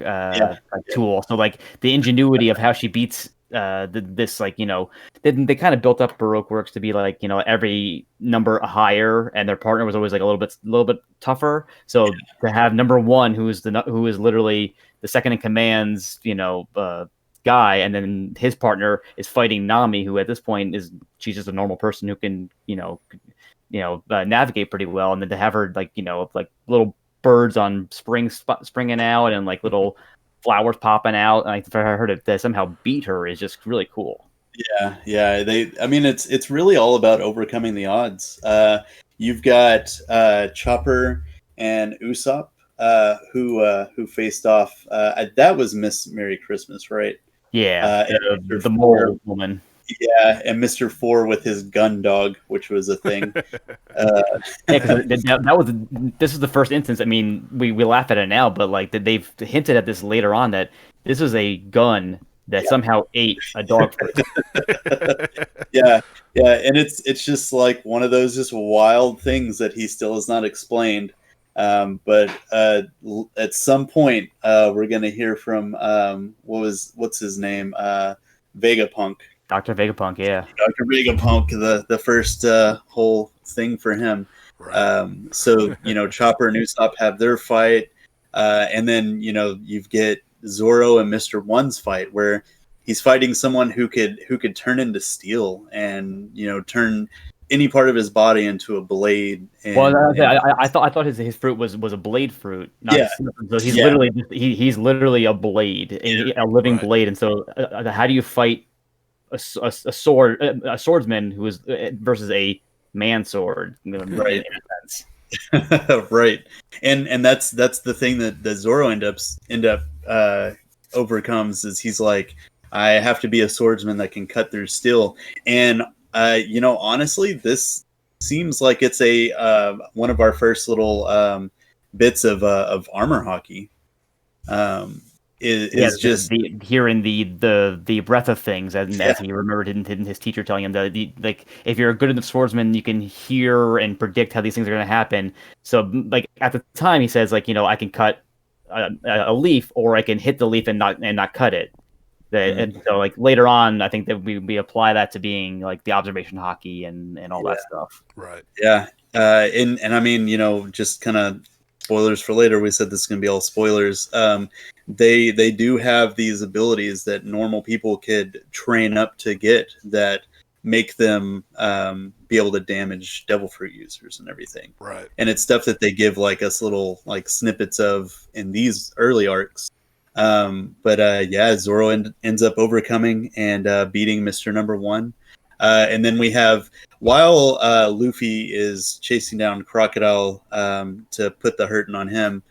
tool. So like the ingenuity of how she beats this, like they kind of built up Baroque works to be like every number higher, and their partner was always like a little bit tougher. So to have number one, who is literally the second in command's guy, and then his partner is fighting Nami, who at this point she's just a normal person who can navigate pretty well, and then to have her like little birds on springing out and like little flowers popping out, and for her to somehow beat her is just really cool. Yeah. I mean, it's really all about overcoming the odds. You've got Chopper and Usopp, who faced off. That was Miss Merry Christmas, right? Yeah, And the Mr. Four, mole woman. yeah, and Mr. Four with his gun dog, which was a thing. Yeah, because that was this is the first instance. I mean, we laugh at it now, but like they've hinted at this later on that this was a gun that somehow ate a dog foot. Yeah, and it's just like one of those just wild things that he still has not explained. But at some point, we're gonna hear from what's his name, Vegapunk, Dr. Vegapunk, yeah. Dr. Vegapunk, the first whole thing for him. Right. So Chopper and Usopp have their fight, and then you get Zoro and Mr. One's fight where he's fighting someone who could turn into steel and turn any part of his body into a blade. Well, I thought his fruit was a blade fruit, not Yeah. so he's literally he's literally a blade, a living Right. blade. And so, how do you fight a swordsman who is versus a man sword? Right. In a sense. Right, and that's the thing that Zoro end up overcomes is he's like, I have to be a swordsman that can cut through steel. And honestly, this seems like it's a one of our first little bits of armor hockey. Is just hearing the breadth of things, as he remembered in his teacher telling him that like if you're a good enough swordsman, you can hear and predict how these things are going to happen. So like at the time, he says like I can cut a leaf, or I can hit the leaf and not cut it. And so like later on, I think that we apply that to being like the observation hockey and all that stuff. Right. Yeah. And I mean, just kind of spoilers for later. We said this is going to be all spoilers. They do have these abilities that normal people could train up to get that make them be able to damage devil fruit users and everything. Right. And it's stuff that they give like us little like snippets of in these early arcs. But Zoro ends up overcoming and beating Mr. Number One. And then we have, while Luffy is chasing down Crocodile to put the hurting on him,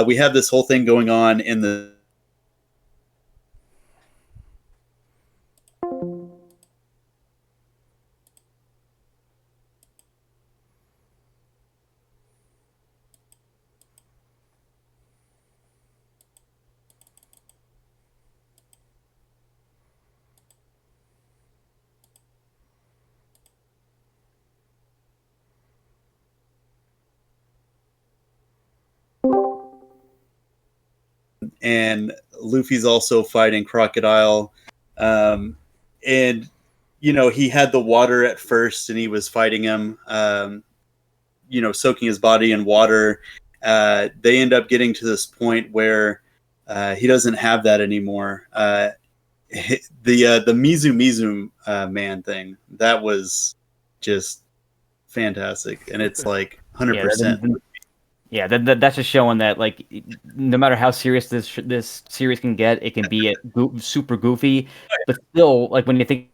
we have this whole thing going on in the and Luffy's also fighting Crocodile. And he had the water at first and he was fighting him, soaking his body in water. They end up getting to this point where he doesn't have that anymore. The Mizu Mizu man thing, that was just fantastic. And it's like 100%. Yeah, that's just showing that like no matter how serious this series can get, it can be super goofy, but still like when you think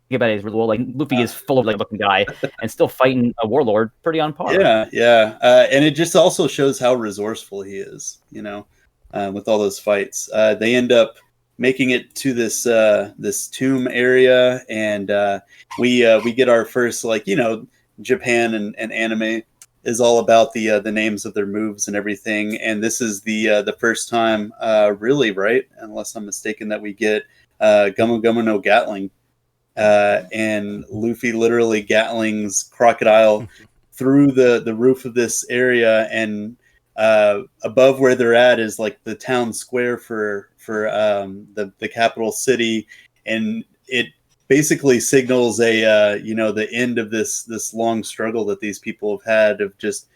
about it, well, like Luffy is full of like looking guy and still fighting a warlord pretty on par. Yeah. And it just also shows how resourceful he is, with all those fights. They end up making it to this tomb area, and we get our first Japan and anime is all about the names of their moves and everything, and this is the first time really, right, unless I'm mistaken, that we get Gumu Gumu no Gatling, and Luffy literally Gatlings Crocodile through the roof of this area, and above where they're at is like the town square for the capital city, and it basically signals the end of this long struggle that these people have had of just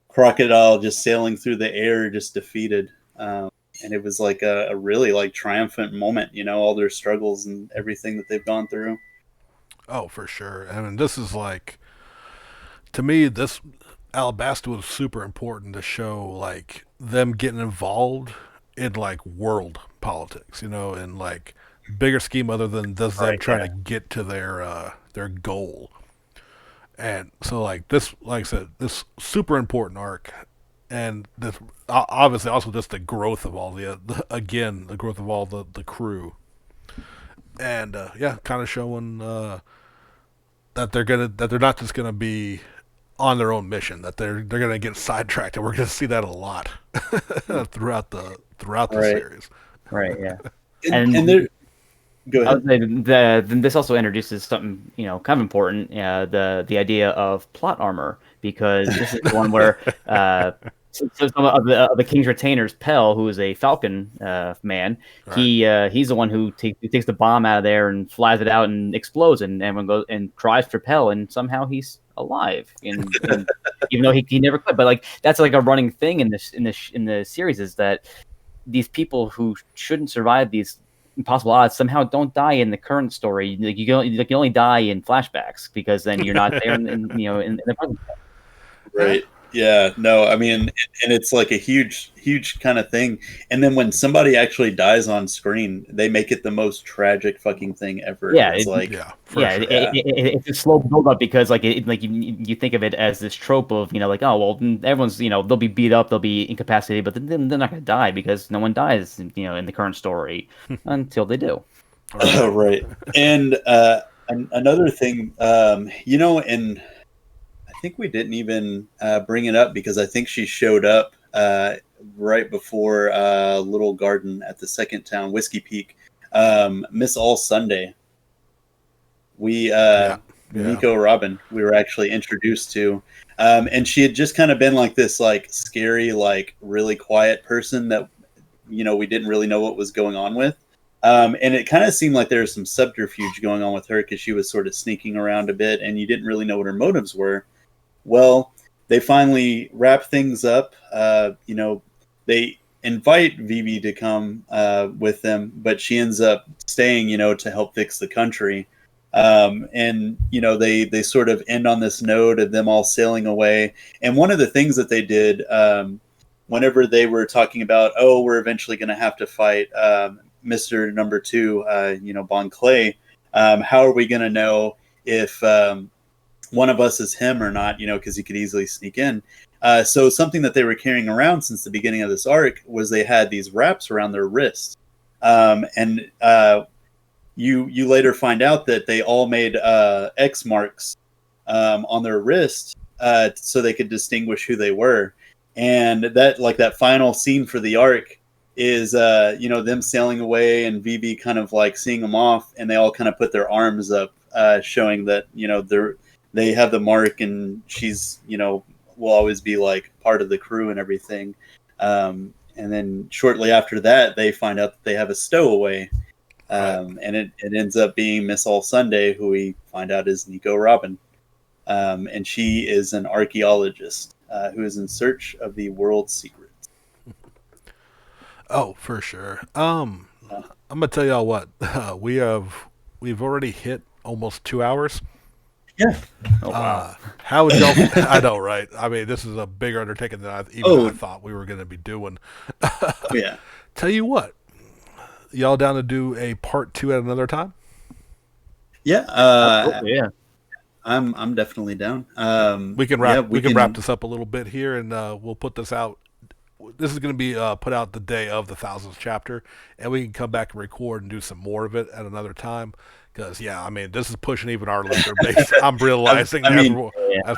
Crocodile just sailing through the air, just defeated. And it was like a really like triumphant moment, all their struggles and everything that they've gone through. Oh, for sure. I mean, this is like, to me, this Alabasta was super important to show like them getting involved in like world politics, and like bigger scheme other than just them Right. trying Yeah. to get to their goal. And so like this, like I said, this super important arc, and this obviously also just the growth of all the growth of all the crew, and yeah, kind of showing that they're not just gonna be on their own mission, that they're gonna get sidetracked, and we're gonna see that a lot throughout the Right. series. Right. Yeah. And there, go I ahead. would say this also introduces something kind of important, the idea of plot armor, because this is the one where so some of the King's retainers, Pell, who is a Falcon man, Right. he's the one who takes the bomb out of there and flies it out and explodes, and everyone goes and cries for Pell, and somehow he's alive, and even though he never could, but like that's like a running thing in the series, is that these people who shouldn't survive these impossible odds somehow don't die in the current story. Like you can only die in flashbacks, because then you're not there in the present. Right. Yeah. No, I mean, and it's like a huge kind of thing. And then when somebody actually dies on screen, they make it the most tragic fucking thing ever. Yeah, It's like, Yeah, for yeah, sure. it's a slow build up, because like like you think of it as this trope of like, oh well, everyone's they'll be beat up, they'll be incapacitated, but then they're not gonna die, because no one dies in the current story until they do. right. And another thing, and I think we didn't even bring it up because I think she showed up right before Little Garden at the second town, Whiskey Peak. Miss All Sunday. We Yeah. Nico Robin, we were actually introduced to, and she had just kind of been like this, like scary, like really quiet person that we didn't really know what was going on with. And it kind of seemed like there was some subterfuge going on with her because she was sort of sneaking around a bit, and you didn't really know what her motives were. Well, they finally wrap things up. They invite Vivi to come with them, but she ends up staying, to help fix the country. And they sort of end on this note of them all sailing away. And one of the things that they did, whenever they were talking about, oh, we're eventually going to have to fight Mr. Number Two, Bon Clay. How are we going to know if one of us is him or not, because he could easily sneak in. So something that they were carrying around since the beginning of this arc was they had these wraps around their wrists. And you later find out that they all made X marks on their wrist so they could distinguish who they were. And that final scene for the arc is them sailing away and Vivi kind of like seeing them off, and they all kind of put their arms up, showing that they have the mark, and she's will always be like part of the crew and everything. And then shortly after that, they find out that they have a stowaway, and it ends up being Miss All Sunday, who we find out is Nico Robin, and she is an archaeologist who is in search of the world's secrets. Oh, for sure. I'm gonna tell y'all what we've already hit almost 2 hours. Yeah. Oh wow. How would y'all? I know, right? I mean, this is a bigger undertaking than I thought we were going to be doing. Yeah. Tell you what, y'all down to do a part 2 at another time? Yeah. Yeah. I'm definitely down. We can wrap this up a little bit here, and we'll put this out. This is going to be put out the day of the 1000th chapter, and we can come back and record and do some more of it at another time. Because this is pushing even our listener base. I'm realizing as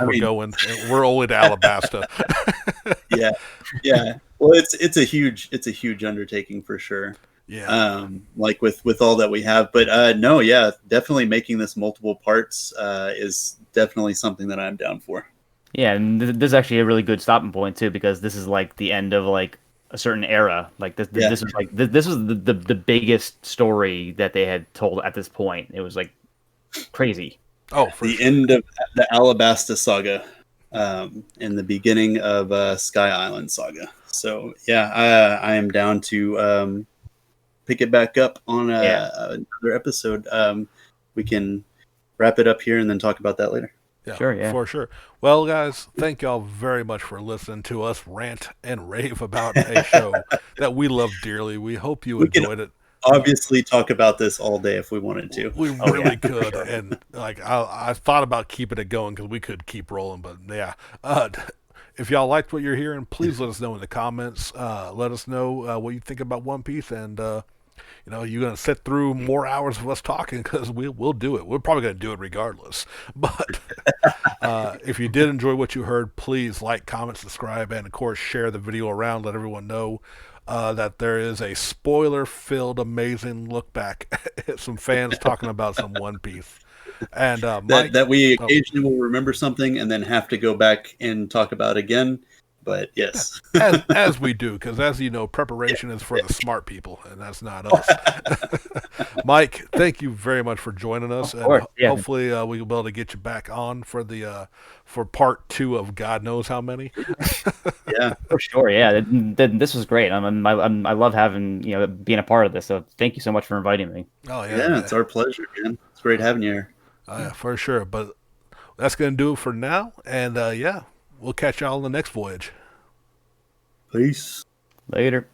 we're going, we're only to Alabasta. yeah. Well, it's a huge undertaking for sure. Yeah. Like with all that we have, but no, yeah, definitely making this multiple parts is definitely something that I'm down for. Yeah, and this is actually a really good stopping point too, because this is like the end of like a certain era. Like this is like this was the biggest story that they had told at this point. It was like crazy. Oh, end of the Alabasta Saga, and the beginning of Sky Island Saga. So yeah, I am down to pick it back up on another episode. We can wrap it up here and then talk about that later. Yeah, Sure, yeah. for sure. Well, guys, thank y'all very much for listening to us rant and rave about a show that we love dearly. We hope you We can enjoyed it. obviously talk about this all day if we wanted to. We Oh, really yeah, for could, sure. and like I thought about keeping it going because we could keep rolling, but yeah. If y'all liked what you're hearing, please let us know in the comments. Let us know what you think about One Piece, and you're gonna sit through more hours of us talking because we'll do it. We're probably gonna do it regardless. But if you did enjoy what you heard, please like, comment, subscribe, and of course share the video around. Let everyone know that there is a spoiler-filled, amazing look back at some fans talking about some One Piece. And Mike, that we occasionally will remember something and then have to go back and talk about again. But yes, as we do, because as you know, preparation is for the smart people, and that's not us. Mike, thank you very much for joining us, Of course, and yeah. hopefully we'll be able to get you back on for the for part 2 of God knows how many. yeah, For sure, yeah. This was great. I love having being a part of this. So thank you so much for inviting me. Oh yeah, it's our pleasure, man. It's great having you here. Yeah, for sure. But that's gonna do it for now, and yeah, we'll catch y'all on the next voyage. Peace. Later.